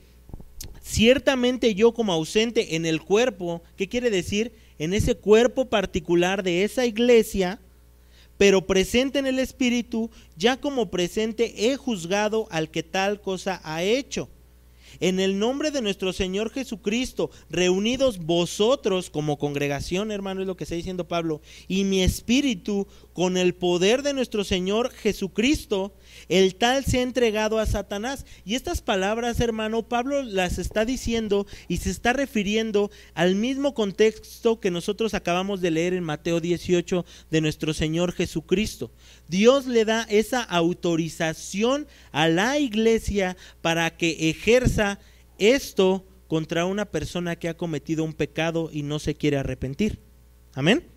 ciertamente yo como ausente en el cuerpo, ¿qué quiere decir? En ese cuerpo particular de esa iglesia, pero presente en el espíritu, ya como presente he juzgado al que tal cosa ha hecho. En el nombre de nuestro Señor Jesucristo, reunidos vosotros como congregación, hermano, es lo que está diciendo Pablo, y mi espíritu, con el poder de nuestro Señor Jesucristo, el tal se ha entregado a Satanás. Y estas palabras, hermano, Pablo las está diciendo y se está refiriendo al mismo contexto que nosotros acabamos de leer en Mateo 18 de nuestro Señor Jesucristo. Dios le da esa autorización a la iglesia para que ejerza esto contra una persona que ha cometido un pecado y no se quiere arrepentir. Amén.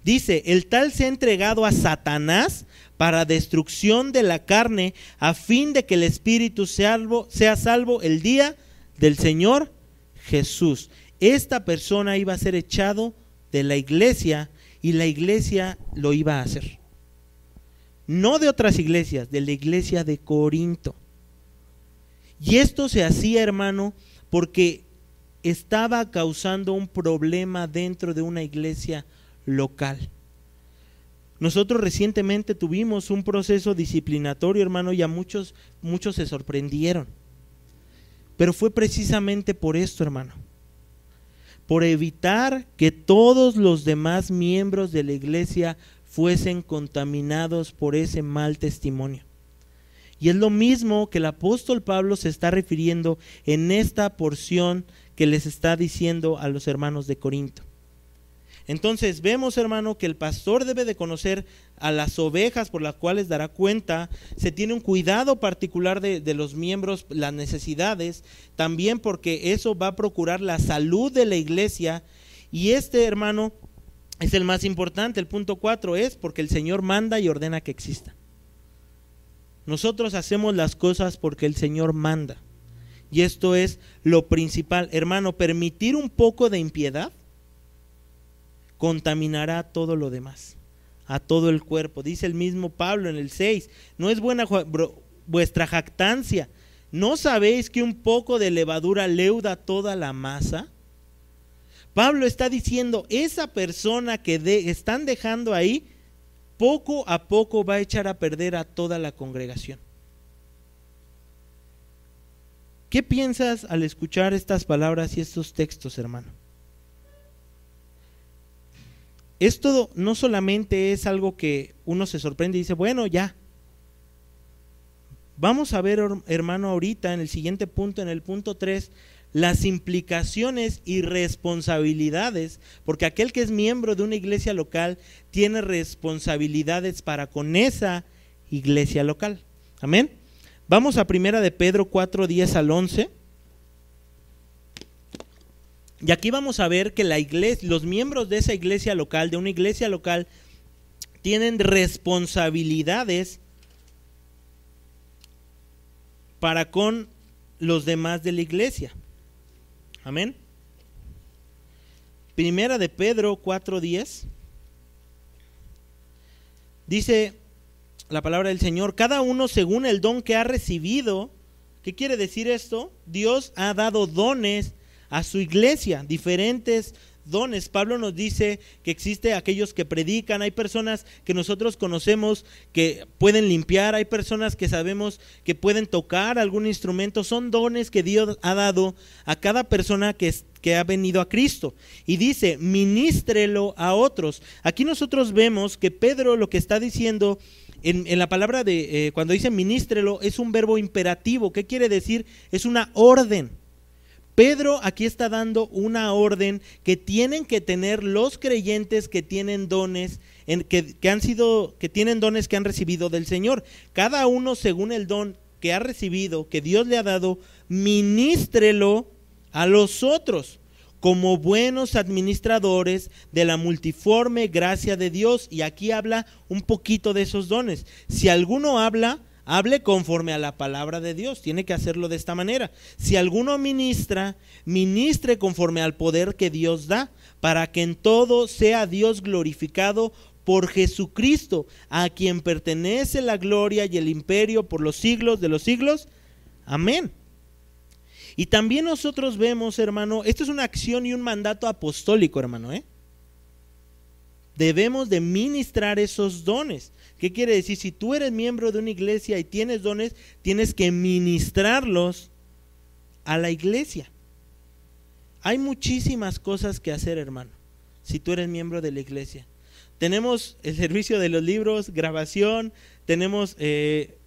Dice: el tal se ha entregado a Satanás para destrucción de la carne, a fin de que el espíritu sea salvo el día del Señor Jesús. Esta persona iba a ser echado de la iglesia y la iglesia lo iba a hacer. No de otras iglesias, de la iglesia de Corinto. Y esto se hacía, hermano, porque estaba causando un problema dentro de una iglesia local. Nosotros recientemente tuvimos un proceso disciplinatorio, hermano, y a muchos se sorprendieron. Pero fue precisamente por esto, hermano, por evitar que todos los demás miembros de la iglesia fuesen contaminados por ese mal testimonio. Y es lo mismo que el apóstol Pablo se está refiriendo en esta porción que les está diciendo a los hermanos de Corinto. Entonces vemos, hermano, que el pastor debe de conocer a las ovejas por las cuales dará cuenta. Se tiene un cuidado particular de los miembros, las necesidades, también porque eso va a procurar la salud de la iglesia. Y hermano, es el más importante. El punto 4 es porque el Señor manda y ordena que exista. Nosotros hacemos las cosas porque el Señor manda. Y esto es lo principal. Hermano, permitir un poco de impiedad contaminará todo lo demás, a todo el cuerpo. Dice el mismo Pablo en el 6: no es buena vuestra jactancia. ¿No sabéis que un poco de levadura leuda toda la masa? Pablo está diciendo, esa persona que están dejando ahí, poco a poco va a echar a perder a toda la congregación. ¿Qué piensas al escuchar estas palabras y estos textos, hermano? Esto no solamente es algo que uno se sorprende y dice, bueno, ya. Vamos a ver, hermano, ahorita en el siguiente punto, en el punto 3, las implicaciones y responsabilidades, porque aquel que es miembro de una iglesia local tiene responsabilidades para con esa iglesia local. Amén. Vamos a Primera de Pedro 4, 10 al 11. Y aquí vamos a ver que la iglesia, los miembros de esa iglesia local, de una iglesia local, tienen responsabilidades para con los demás de la iglesia. Amén. Primera de Pedro 4:10 dice la palabra del Señor: cada uno según el don que ha recibido. ¿Qué quiere decir esto? Dios ha dado dones a su iglesia diferentes dones. Pablo nos dice que existe aquellos que predican, hay personas que nosotros conocemos que pueden limpiar, hay personas que sabemos que pueden tocar algún instrumento. Son dones que Dios ha dado a cada persona que ha venido a Cristo. Y dice, ministrelo a otros. Aquí nosotros vemos que Pedro lo que está diciendo en la palabra de cuando dice ministrelo, es un verbo imperativo. ¿Qué quiere decir? Es una orden. Pedro aquí está dando una orden que tienen que tener los creyentes que tienen dones, que tienen dones que han recibido del Señor. Cada uno según el don que ha recibido, que Dios le ha dado, ministrelo a los otros como buenos administradores de la multiforme gracia de Dios. Y aquí habla un poquito de esos dones. Si alguno habla, hable conforme a la palabra de Dios, tiene que hacerlo de esta manera. Si alguno ministra, ministre conforme al poder que Dios da, para que en todo sea Dios glorificado por Jesucristo, a quien pertenece la gloria y el imperio por los siglos de los siglos. Amén. Y también nosotros vemos, hermano, esto es una acción y un mandato apostólico, hermano, Debemos de ministrar esos dones. ¿Qué quiere decir? Si tú eres miembro de una iglesia y tienes dones, tienes que ministrarlos a la iglesia. Hay muchísimas cosas que hacer, hermano, si tú eres miembro de la iglesia. Tenemos el servicio de los libros, grabación, tenemos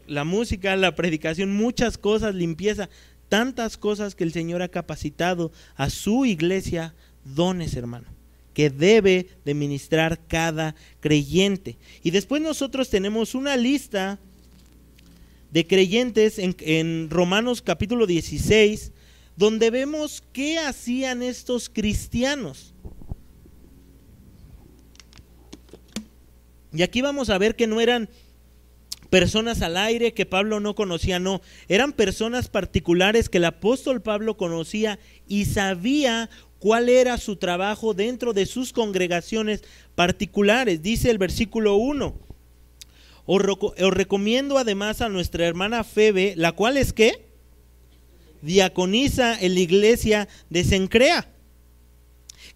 la música, la predicación, muchas cosas, limpieza, tantas cosas que el Señor ha capacitado a su iglesia, dones, hermano, que debe de ministrar cada creyente. Y después nosotros tenemos una lista de creyentes en Romanos capítulo 16, donde vemos qué hacían estos cristianos. Y aquí vamos a ver que no eran personas al aire que Pablo no conocía, no, eran personas particulares que el apóstol Pablo conocía y sabía cuál era su trabajo dentro de sus congregaciones particulares. Dice el versículo 1, os recomiendo además a nuestra hermana Febe, la cual es ¿qué? Diaconiza en la iglesia de Cencrea,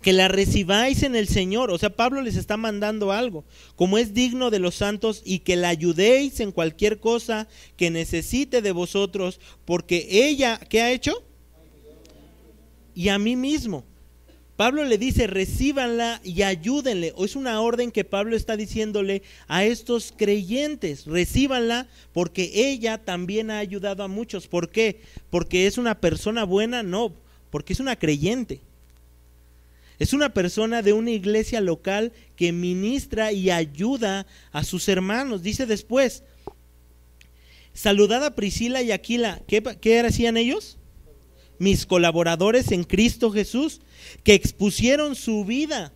que la recibáis en el Señor. O sea, Pablo les está mandando algo, como es digno de los santos, y que la ayudéis en cualquier cosa que necesite de vosotros, porque ella, ¿qué ha hecho? Y a mí mismo. Pablo le dice, recíbanla y ayúdenle. Es una orden que Pablo está diciéndole a estos creyentes, recíbanla porque ella también ha ayudado a muchos. ¿Por qué? ¿Porque es una persona buena? No, porque es una creyente. Es una persona de una iglesia local que ministra y ayuda a sus hermanos. Dice después, saludad a Priscila y Aquila. ¿Qué hacían ellos? Mis colaboradores en Cristo Jesús, que expusieron su vida.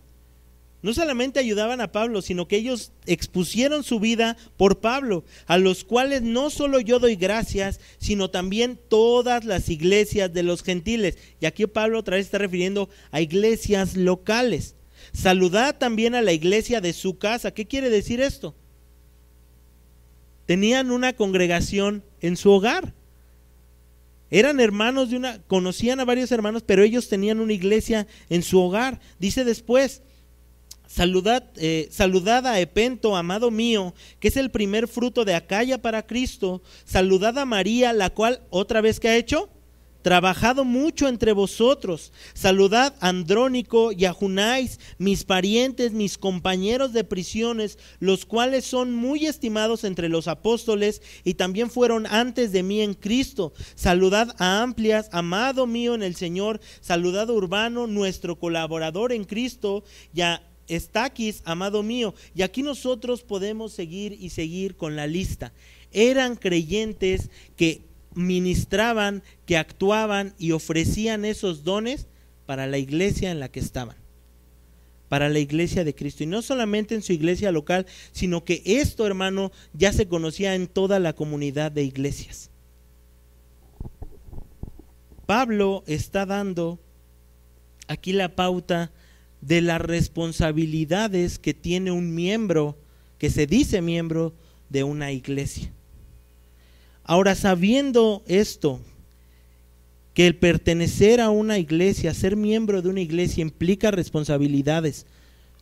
No solamente ayudaban a Pablo, sino que ellos expusieron su vida por Pablo, a los cuales no solo yo doy gracias, sino también todas las iglesias de los gentiles. Y aquí Pablo otra vez está refiriendo a iglesias locales. Saludad también a la iglesia de su casa. ¿Qué quiere decir esto? Tenían una congregación en su hogar. Eran hermanos conocían a varios hermanos, pero ellos tenían una iglesia en su hogar. Dice después, saludad a Epento, amado mío, que es el primer fruto de Acaya para Cristo. Saludad a María, la cual, otra vez, ¿qué ha hecho? Trabajado mucho entre vosotros. Saludad a Andrónico y a Junais, mis parientes, mis compañeros de prisiones, los cuales son muy estimados entre los apóstoles y también fueron antes de mí en Cristo. Saludad a Amplias, amado mío en el Señor. Saludad a Urbano, nuestro colaborador en Cristo, y a Estaquis, amado mío. Y aquí nosotros podemos seguir y seguir con la lista. Eran creyentes que ministraban, que actuaban y ofrecían esos dones para la iglesia en la que estaban, para la iglesia de Cristo. Y no solamente en su iglesia local, sino que esto, hermano, ya se conocía en toda la comunidad de iglesias. Pablo está dando aquí la pauta de las responsabilidades que tiene un miembro, que se dice miembro de una iglesia. Ahora, sabiendo esto, que el pertenecer a una iglesia, ser miembro de una iglesia implica responsabilidades.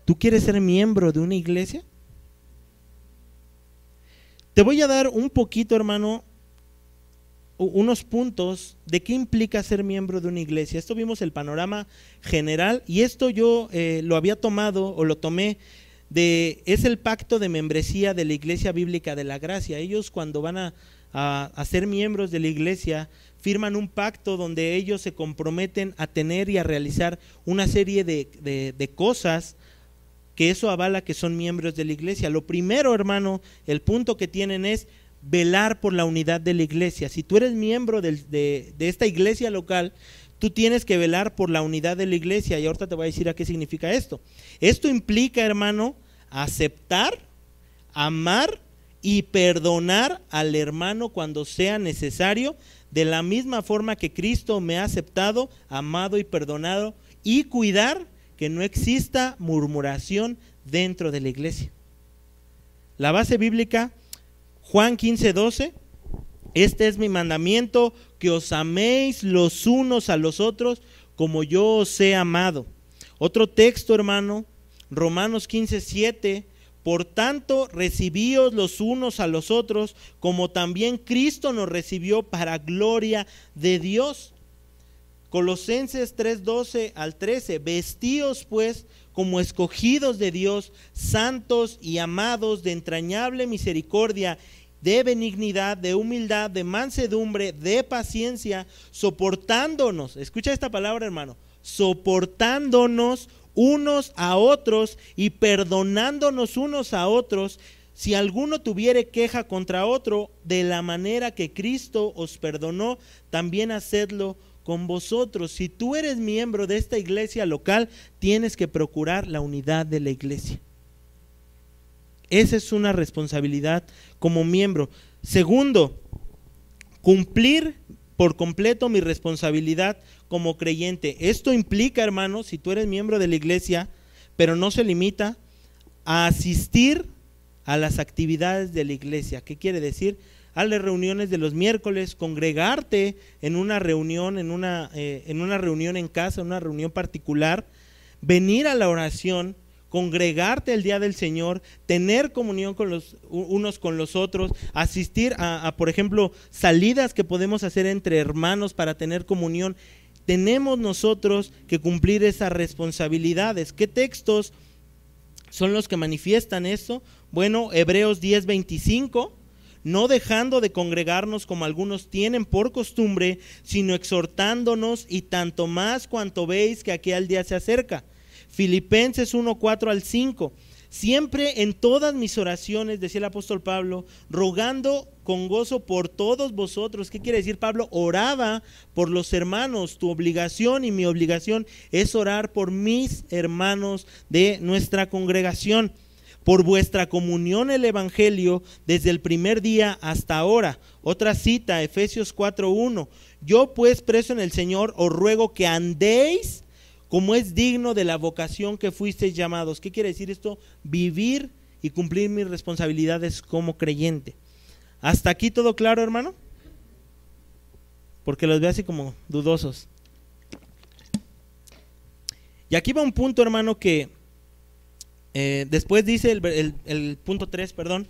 ¿Tú quieres ser miembro de una iglesia? Te voy a dar un poquito, hermano, unos puntos de qué implica ser miembro de una iglesia. Esto vimos el panorama general y esto yo lo había tomado o lo tomé es el pacto de membresía de la Iglesia Bíblica de la Gracia. Ellos cuando van a ser miembros de la iglesia firman un pacto donde ellos se comprometen a tener y a realizar una serie de cosas que eso avala que son miembros de la iglesia. Lo primero, hermano, el punto que tienen es velar por la unidad de la iglesia. Si tú eres miembro de esta iglesia local, tú tienes que velar por la unidad de la iglesia, y ahorita te voy a decir a qué significa esto. Esto implica, hermano, aceptar, amar y perdonar al hermano cuando sea necesario, de la misma forma que Cristo me ha aceptado, amado y perdonado, y cuidar que no exista murmuración dentro de la iglesia. La base bíblica, Juan 15:12, este es mi mandamiento, que os améis los unos a los otros como yo os he amado. Otro texto, hermano, Romanos 15:7, por tanto recibíos los unos a los otros como también Cristo nos recibió para gloria de Dios. Colosenses 3:12 al 13, vestíos pues como escogidos de Dios, santos y amados, de entrañable misericordia, de benignidad, de humildad, de mansedumbre, de paciencia, soportándonos, escucha esta palabra, hermano, soportándonos unos a otros y perdonándonos unos a otros, si alguno tuviere queja contra otro, de la manera que Cristo os perdonó, también hacedlo con vosotros. Si tú eres miembro de esta iglesia local, tienes que procurar la unidad de la iglesia. Esa es una responsabilidad como miembro. Segundo, cumplir por completo mi responsabilidad como creyente. Esto implica, hermano, si tú eres miembro de la iglesia, pero no se limita a asistir a las actividades de la iglesia. ¿Qué quiere decir? A las reuniones de los miércoles, congregarte en una reunión, en una reunión en casa, en una reunión particular, venir a la oración, congregarte el día del Señor, tener comunión con los unos con los otros, asistir a, por ejemplo, salidas que podemos hacer entre hermanos para tener comunión. Tenemos nosotros que cumplir esas responsabilidades. ¿Qué textos son los que manifiestan esto? Bueno, Hebreos 10:25, no dejando de congregarnos como algunos tienen por costumbre, sino exhortándonos, y tanto más cuanto veis que aquel día se acerca. Filipenses 1:4 al 5, siempre en todas mis oraciones, decía el apóstol Pablo, rogando con gozo por todos vosotros. ¿Qué quiere decir Pablo? Oraba por los hermanos. Tu obligación y mi obligación es orar por mis hermanos de nuestra congregación, por vuestra comunión en el evangelio desde el primer día hasta ahora. Otra cita, Efesios 4:1, yo pues preso en el Señor os ruego que andéis como es digno de la vocación que fuisteis llamados. ¿Qué quiere decir esto? Vivir y cumplir mis responsabilidades como creyente. ¿Hasta aquí todo claro, hermano? Porque los veo así como dudosos. Y aquí va un punto, hermano, que después dice el punto 3, perdón,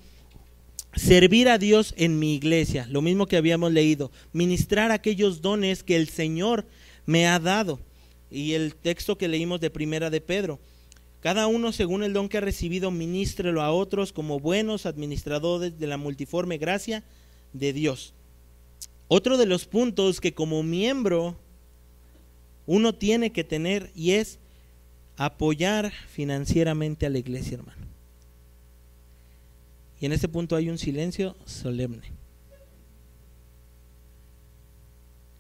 servir a Dios en mi iglesia, lo mismo que habíamos leído, ministrar aquellos dones que el Señor me ha dado. Y el texto que leímos de Primera de Pedro, cada uno según el don que ha recibido, ministrelo a otros como buenos administradores de la multiforme gracia de Dios. Otro de los puntos que como miembro uno tiene que tener, y es apoyar financieramente a la iglesia, hermano. Y en este punto hay un silencio solemne.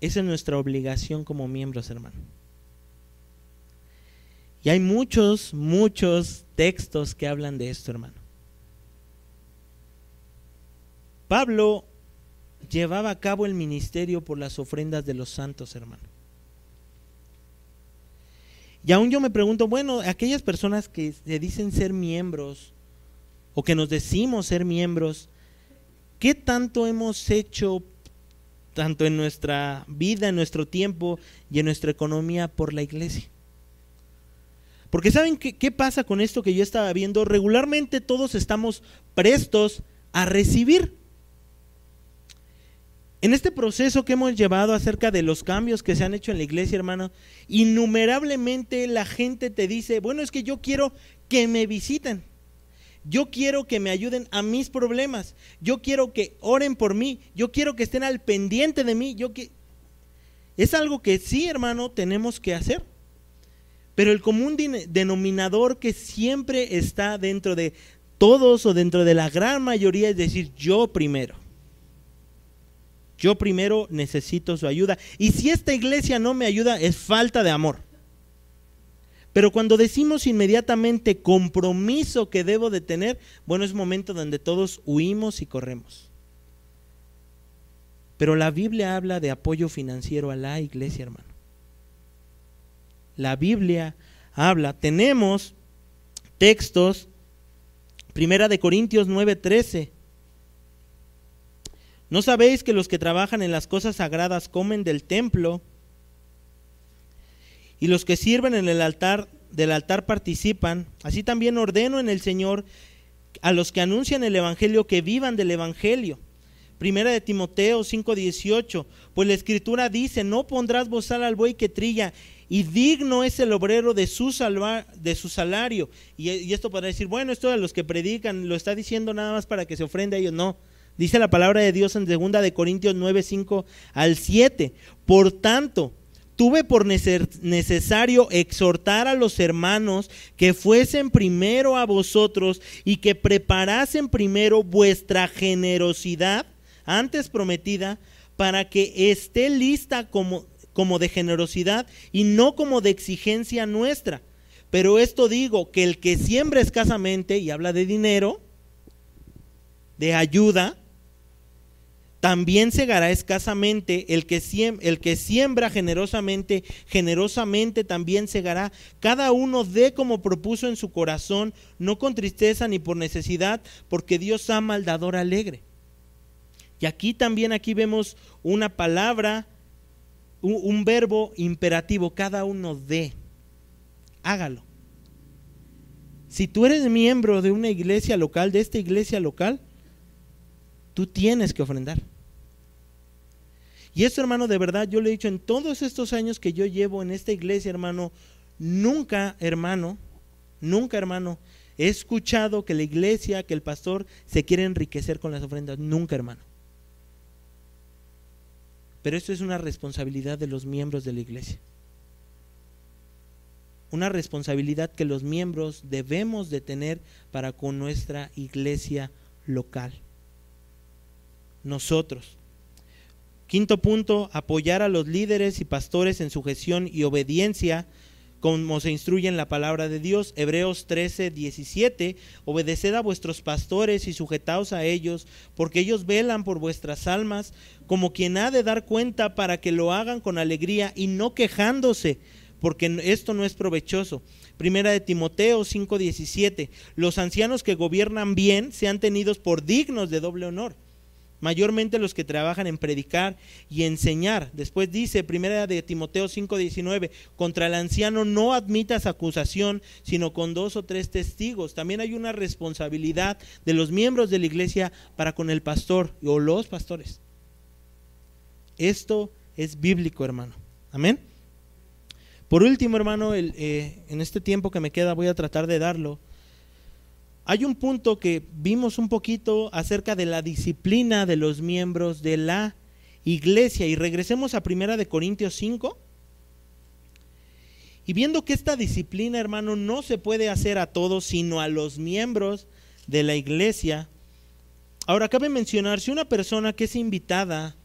Esa es nuestra obligación como miembros, hermano. Y hay muchos textos que hablan de esto, hermano. Pablo llevaba a cabo el ministerio por las ofrendas de los santos, hermano. Y aún yo me pregunto, bueno, aquellas personas que se dicen ser miembros o que nos decimos ser miembros, ¿qué tanto hemos hecho tanto en nuestra vida, en nuestro tiempo y en nuestra economía por la iglesia. Porque ¿saben qué pasa con esto que yo estaba viendo? Regularmente todos estamos prestos a recibir. En este proceso que hemos llevado acerca de los cambios que se han hecho en la iglesia, hermano, innumerablemente la gente te dice, bueno, es que yo quiero que me visiten. Yo quiero que me ayuden a mis problemas. Yo quiero que oren por mí. Yo quiero que estén al pendiente de mí. Es algo que sí, hermano, tenemos que hacer. Pero el común denominador que siempre está dentro de todos o dentro de la gran mayoría es decir, yo primero. Yo primero necesito su ayuda. Y si esta iglesia no me ayuda, es falta de amor. Pero cuando decimos inmediatamente compromiso que debo de tener, bueno, es momento donde todos huimos y corremos. Pero la Biblia habla de apoyo financiero a la iglesia, hermano. La Biblia habla, tenemos textos, 1 Corintios 9:13. ¿No sabéis que los que trabajan en las cosas sagradas comen del templo? Y los que sirven en el altar, del altar participan. Así también ordeno en el Señor a los que anuncian el evangelio que vivan del evangelio. 1 Timoteo 5:18. Pues la escritura dice, no pondrás bozal al buey que trilla, y digno es el obrero de su salario. Y esto podrá decir, bueno, esto de los que predican lo está diciendo nada más para que se ofrende a ellos. No, dice la palabra de Dios en 2 Corintios 9:5-7. Por tanto, tuve por necesario exhortar a los hermanos que fuesen primero a vosotros y que preparasen primero vuestra generosidad antes prometida, para que esté lista como de generosidad y no como de exigencia nuestra. Pero esto digo, que el que siembra escasamente, y habla de dinero, de ayuda, también segará escasamente. El que siembra generosamente, generosamente también segará. Cada uno dé como propuso en su corazón, no con tristeza ni por necesidad, porque Dios ama al dador alegre. Y aquí vemos una palabra, un verbo imperativo, cada uno dé, hágalo. Si tú eres miembro de una iglesia local, de esta iglesia local, tú tienes que ofrendar. Y esto, hermano, de verdad, yo le he dicho en todos estos años que yo llevo en esta iglesia, hermano, nunca, hermano, he escuchado que la iglesia, que el pastor se quiere enriquecer con las ofrendas. Nunca, hermano. Pero esto es una responsabilidad de los miembros de la iglesia. Una responsabilidad que los miembros debemos de tener para con nuestra iglesia local. Nosotros. Quinto punto, apoyar a los líderes y pastores en sujeción y obediencia, como se instruye en la palabra de Dios. Hebreos 13:17. Obedeced a vuestros pastores y sujetaos a ellos, porque ellos velan por vuestras almas, como quien ha de dar cuenta, para que lo hagan con alegría y no quejándose, porque esto no es provechoso. 1 Timoteo 5:17. Los ancianos que gobiernan bien sean tenidos por dignos de doble honor, mayormente los que trabajan en predicar y enseñar. Después dice 1 Timoteo 5:19, contra el anciano no admitas acusación, sino con 2 o 3 testigos. También hay una responsabilidad de los miembros de la iglesia para con el pastor o los pastores. Esto es bíblico, hermano. Amén. Por último, hermano, en este tiempo que me queda voy a tratar de darlo. Hay un punto que vimos un poquito acerca de la disciplina de los miembros de la iglesia, y regresemos a 1 Corintios 5, y viendo que esta disciplina, hermano, no se puede hacer a todos, sino a los miembros de la iglesia. Ahora, cabe mencionar, si una persona que es invitada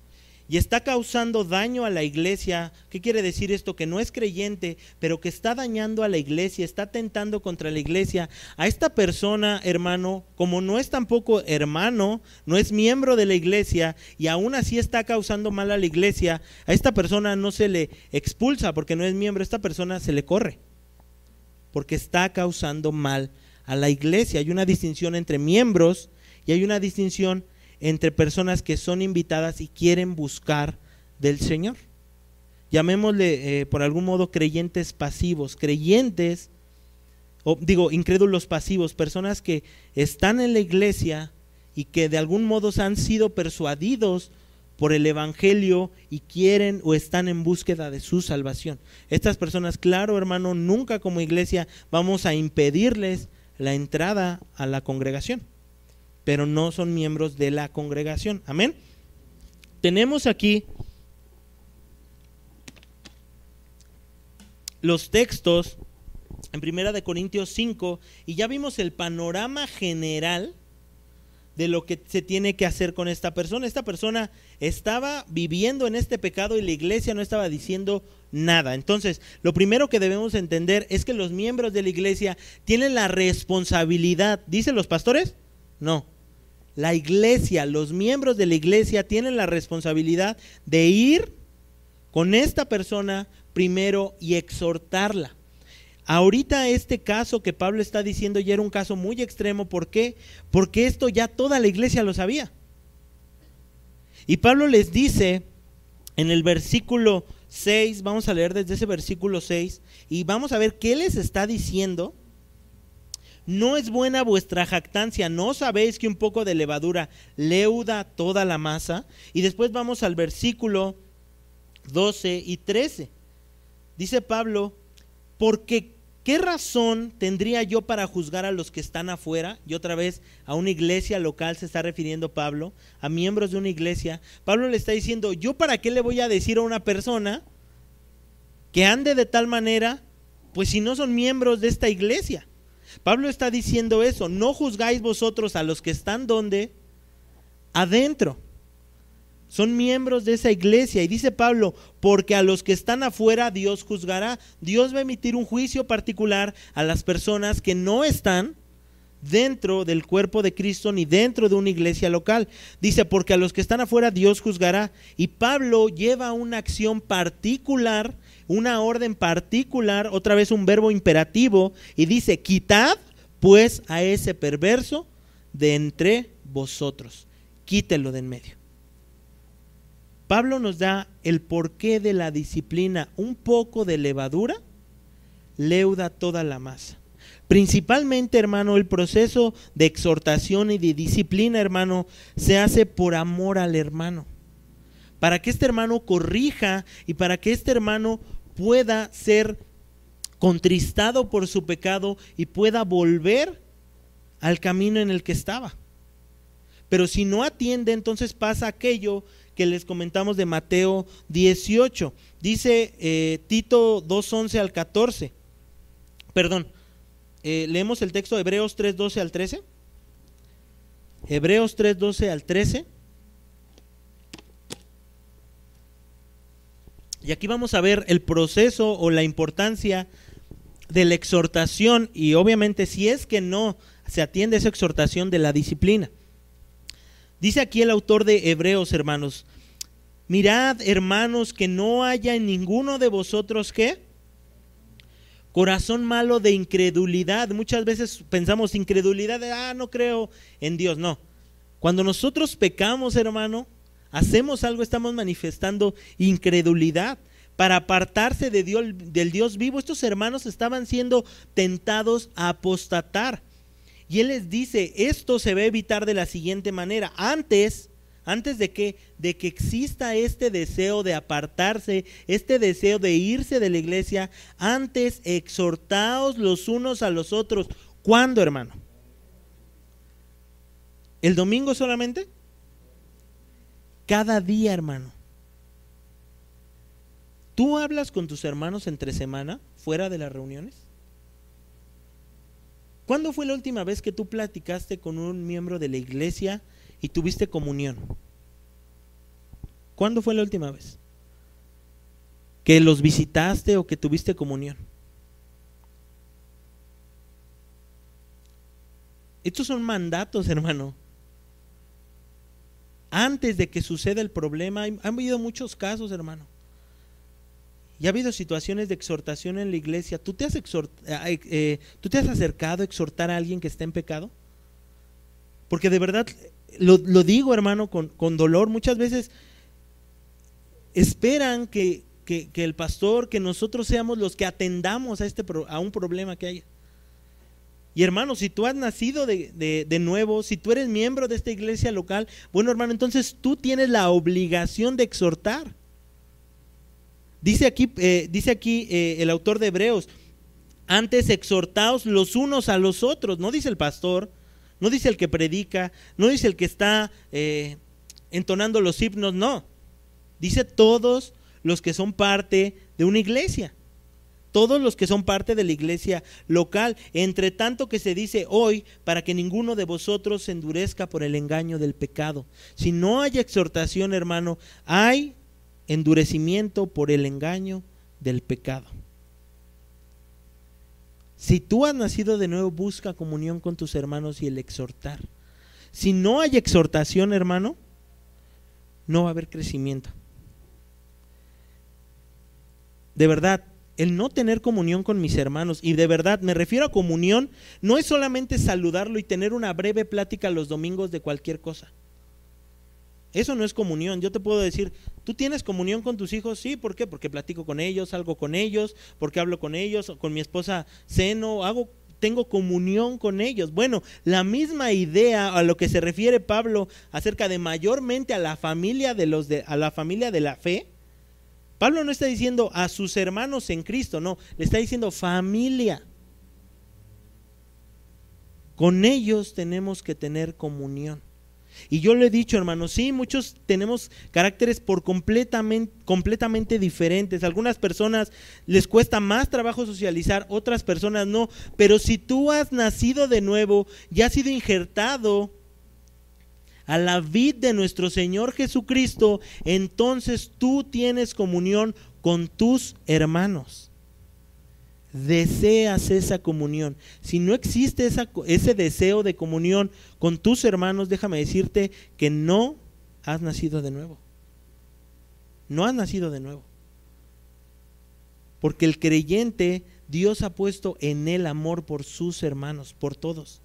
y está causando daño a la iglesia, ¿qué quiere decir esto? Que no es creyente, pero que está dañando a la iglesia, está atentando contra la iglesia. A esta persona, hermano, como no es tampoco hermano, no es miembro de la iglesia y aún así está causando mal a la iglesia, a esta persona no se le expulsa porque no es miembro, a esta persona se le corre porque está causando mal a la iglesia. Hay una distinción entre miembros y hay una distinción entre personas que son invitadas y quieren buscar del Señor. Llamémosle por algún modo creyentes pasivos, creyentes, incrédulos pasivos, personas que están en la iglesia y que de algún modo han sido persuadidos por el evangelio y quieren o están en búsqueda de su salvación. Estas personas, claro, hermano, nunca como iglesia vamos a impedirles la entrada a la congregación, pero no son miembros de la congregación. Amén. Tenemos aquí los textos en 1 Corintios 5 y ya vimos el panorama general de lo que se tiene que hacer con esta persona. Esta persona estaba viviendo en este pecado y la iglesia no estaba diciendo nada. Entonces, lo primero que debemos entender es que los miembros de la iglesia tienen la responsabilidad, ¿dicen los pastores? No. La iglesia, los miembros de la iglesia tienen la responsabilidad de ir con esta persona primero y exhortarla. Ahorita este caso que Pablo está diciendo ya era un caso muy extremo. ¿Por qué? Porque esto ya toda la iglesia lo sabía. Y Pablo les dice en el versículo 6, vamos a leer desde ese versículo 6 y vamos a ver qué les está diciendo. No es buena vuestra jactancia, ¿no sabéis que un poco de levadura leuda toda la masa? Y después vamos al versículo 12 y 13. Dice Pablo, porque ¿qué razón tendría yo para juzgar a los que están afuera? Y otra vez a una iglesia local se está refiriendo Pablo, a miembros de una iglesia. Pablo le está diciendo, ¿yo para qué le voy a decir a una persona que ande de tal manera? Pues si no son miembros de esta iglesia. Pablo está diciendo eso, no juzgáis vosotros a los que están ¿dónde? Adentro. Son miembros de esa iglesia. Y dice Pablo, porque a los que están afuera Dios juzgará. Dios va a emitir un juicio particular a las personas que no están dentro del cuerpo de Cristo ni dentro de una iglesia local. Dice, porque a los que están afuera Dios juzgará. Y Pablo lleva una acción particular, una orden particular, otra vez un verbo imperativo, y dice, quitad pues a ese perverso de entre vosotros. Quítelo de en medio. Pablo nos da el porqué de la disciplina. Un poco de levadura leuda toda la masa. Principalmente, hermano, el proceso de exhortación y de disciplina, hermano, se hace por amor al hermano. Para que este hermano corrija y para que este hermano pueda ser contristado por su pecado y pueda volver al camino en el que estaba. Pero si no atiende, entonces pasa aquello que les comentamos de Mateo 18. Dice Tito 2:11 al 14. Perdón, leemos el texto de Hebreos 3:12 al 13. Hebreos 3:12 al 13. Y aquí vamos a ver el proceso o la importancia de la exhortación y obviamente si es que no se atiende esa exhortación de la disciplina. Dice aquí el autor de Hebreos, hermanos, mirad, hermanos, que no haya en ninguno de vosotros, ¿qué? Corazón malo de incredulidad. Muchas veces pensamos incredulidad de, no creo en Dios. No, cuando nosotros pecamos, hermano, hacemos algo, estamos manifestando incredulidad para apartarse de Dios, del Dios vivo. Estos hermanos estaban siendo tentados a apostatar. Y él les dice, esto se va a evitar de la siguiente manera. Antes de que exista este deseo de apartarse, este deseo de irse de la iglesia, antes exhortaos los unos a los otros. ¿Cuándo, hermano? ¿El domingo solamente? Cada día, hermano. ¿Tú hablas con tus hermanos entre semana, fuera de las reuniones? ¿Cuándo fue la última vez que tú platicaste con un miembro de la iglesia y tuviste comunión? ¿Cuándo fue la última vez que los visitaste o que tuviste comunión? Estos son mandatos, hermano. Antes de que suceda el problema, han habido muchos casos, hermano. Y ha habido situaciones de exhortación en la iglesia. ¿Tú te has acercado a exhortar a alguien que está en pecado? Porque de verdad, lo digo, hermano, con dolor. Muchas veces esperan que el pastor, que nosotros seamos los que atendamos a un problema que haya. Y hermano, si tú has nacido de nuevo, si tú eres miembro de esta iglesia local, bueno hermano, entonces tú tienes la obligación de exhortar. Dice aquí el autor de Hebreos, antes exhortaos los unos a los otros. No dice el pastor, no dice el que predica, no dice el que está entonando los himnos, no. Dice todos los que son parte de una iglesia. Todos los que son parte de la iglesia local, entre tanto que se dice hoy, para que ninguno de vosotros se endurezca por el engaño del pecado. Si no hay exhortación, hermano, hay endurecimiento por el engaño del pecado. Si tú has nacido de nuevo, busca comunión con tus hermanos y el exhortar. Si no hay exhortación, hermano, no va a haber crecimiento. De verdad, el no tener comunión con mis hermanos, y de verdad me refiero a comunión, no es solamente saludarlo y tener una breve plática los domingos de cualquier cosa. Eso no es comunión. Yo te puedo decir, ¿tú tienes comunión con tus hijos? Sí, ¿por qué? Porque platico con ellos, salgo con ellos, porque hablo con ellos, con mi esposa ceno, tengo comunión con ellos. Bueno, la misma idea a lo que se refiere Pablo acerca de mayormente a la familia a la familia de la fe. Pablo no está diciendo a sus hermanos en Cristo, no, le está diciendo familia. Con ellos tenemos que tener comunión. Y yo le he dicho, hermanos, sí, muchos tenemos caracteres completamente diferentes. Algunas personas les cuesta más trabajo socializar, otras personas no. Pero si tú has nacido de nuevo y has sido injertado a la vid de nuestro Señor Jesucristo, entonces tú tienes comunión con tus hermanos. Deseas esa comunión. Si no existe ese deseo de comunión con tus hermanos, déjame decirte que no has nacido de nuevo. No has nacido de nuevo. Porque el creyente, Dios ha puesto en él amor por sus hermanos, por todos.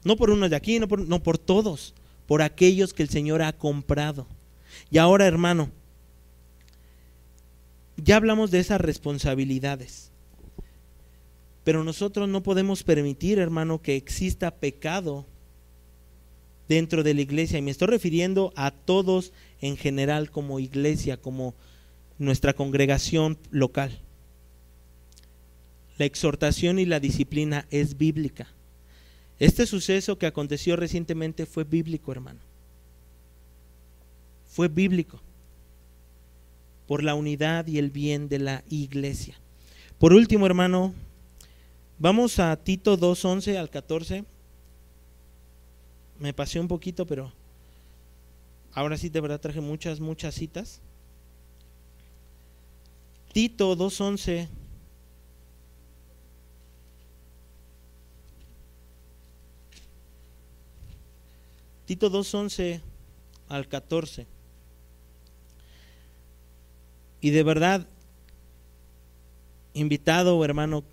No por unos de aquí, no por todos, por aquellos que el Señor ha comprado. Y ahora, hermano, ya hablamos de esas responsabilidades, pero nosotros no podemos permitir, hermano, que exista pecado dentro de la iglesia, y me estoy refiriendo a todos en general como iglesia, como nuestra congregación local. La exhortación y la disciplina es bíblica. Este suceso que aconteció recientemente fue bíblico, hermano. Fue bíblico. Por la unidad y el bien de la iglesia. Por último, hermano, vamos a Tito 2:11 al 14. Me pasé un poquito, pero ahora sí de verdad traje muchas citas. Tito 2:11. Tito 2:11 al 14. Y de verdad, invitado, hermano,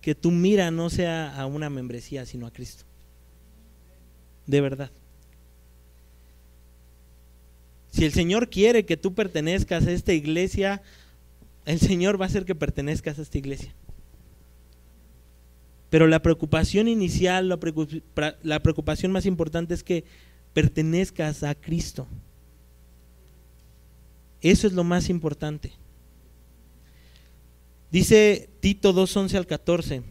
que tu mira no sea a una membresía, sino a Cristo. De verdad. Si el Señor quiere que tú pertenezcas a esta iglesia, el Señor va a hacer que pertenezcas a esta iglesia. Pero la preocupación inicial, la preocupación más importante es que pertenezcas a Cristo. Eso es lo más importante. Dice Tito 2:11 al 14.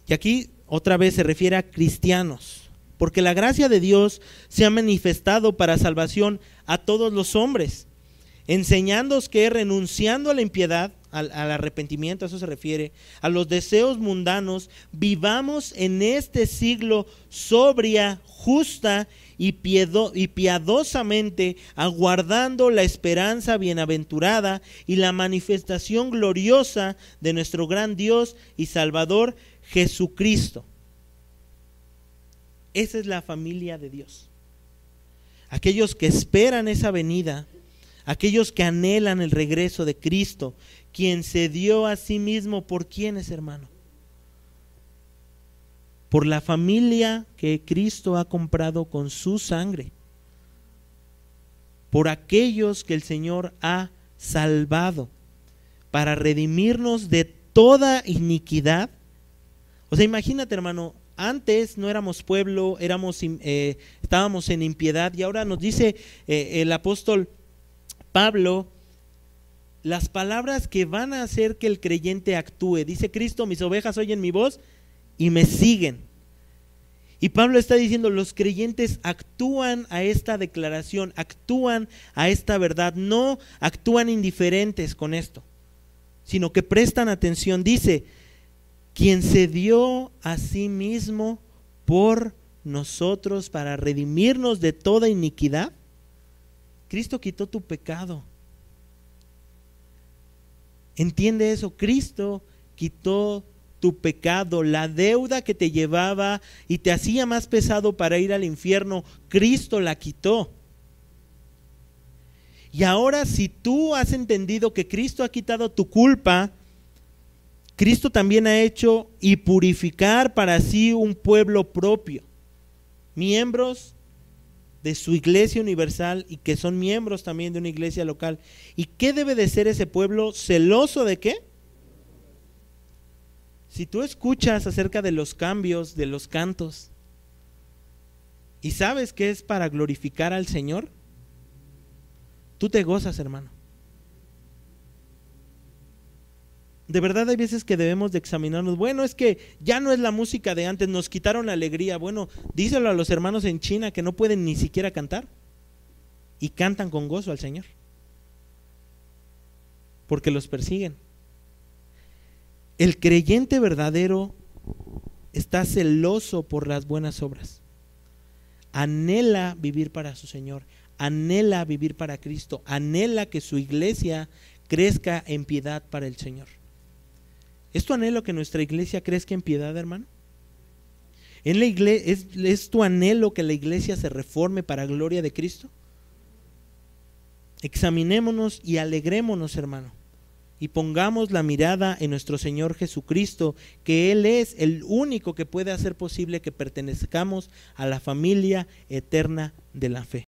Y aquí otra vez se refiere a cristianos. Porque la gracia de Dios se ha manifestado para salvación a todos los hombres, enseñándoos que renunciando a la impiedad, al arrepentimiento, a eso se refiere, a los deseos mundanos, vivamos en este siglo sobria, justa y piadosamente, aguardando la esperanza bienaventurada y la manifestación gloriosa de nuestro gran Dios y Salvador Jesucristo. Esa es la familia de Dios. Aquellos que esperan esa venida, aquellos que anhelan el regreso de Cristo, quien se dio a sí mismo, ¿por quiénes, hermano? Por la familia que Cristo ha comprado con su sangre. por aquellos que el Señor ha salvado, para redimirnos de toda iniquidad. O sea, imagínate, hermano, antes no éramos pueblo, estábamos en impiedad, y ahora nos dice el apóstol Pablo las palabras que van a hacer que el creyente actúe. Dice Cristo: mis ovejas oyen mi voz y me siguen. Y Pablo está diciendo, los creyentes actúan a esta declaración, actúan a esta verdad, no actúan indiferentes con esto, sino que prestan atención. Dice: quien se dio a sí mismo por nosotros para redimirnos de toda iniquidad. Cristo quitó tu pecado. Entiende eso, Cristo quitó tu pecado, la deuda que te llevaba y te hacía más pesado para ir al infierno, Cristo la quitó. Y ahora, si tú has entendido que Cristo ha quitado tu culpa, Cristo también ha hecho y purificar para sí un pueblo propio, miembros de su iglesia universal y que son miembros también de una iglesia local. ¿Y qué debe de ser ese pueblo? ¿Celoso de qué? Si tú escuchas acerca de los cambios de los cantos y sabes que es para glorificar al Señor, tú te gozas, hermano. De verdad hay veces que debemos de examinarnos. Bueno, es que ya no es la música de antes, nos quitaron la alegría. Bueno, díselo a los hermanos en China que no pueden ni siquiera cantar y cantan con gozo al Señor porque los persiguen. El creyente verdadero está celoso por las buenas obras, anhela vivir para su Señor, anhela vivir para Cristo, anhela que su iglesia crezca en piedad para el Señor. ¿Es tu anhelo que nuestra iglesia crezca en piedad, hermano? ¿Es tu anhelo que la iglesia se reforme para gloria de Cristo? Examinémonos y alegrémonos, hermano, y pongamos la mirada en nuestro Señor Jesucristo, que Él es el único que puede hacer posible que pertenezcamos a la familia eterna de la fe.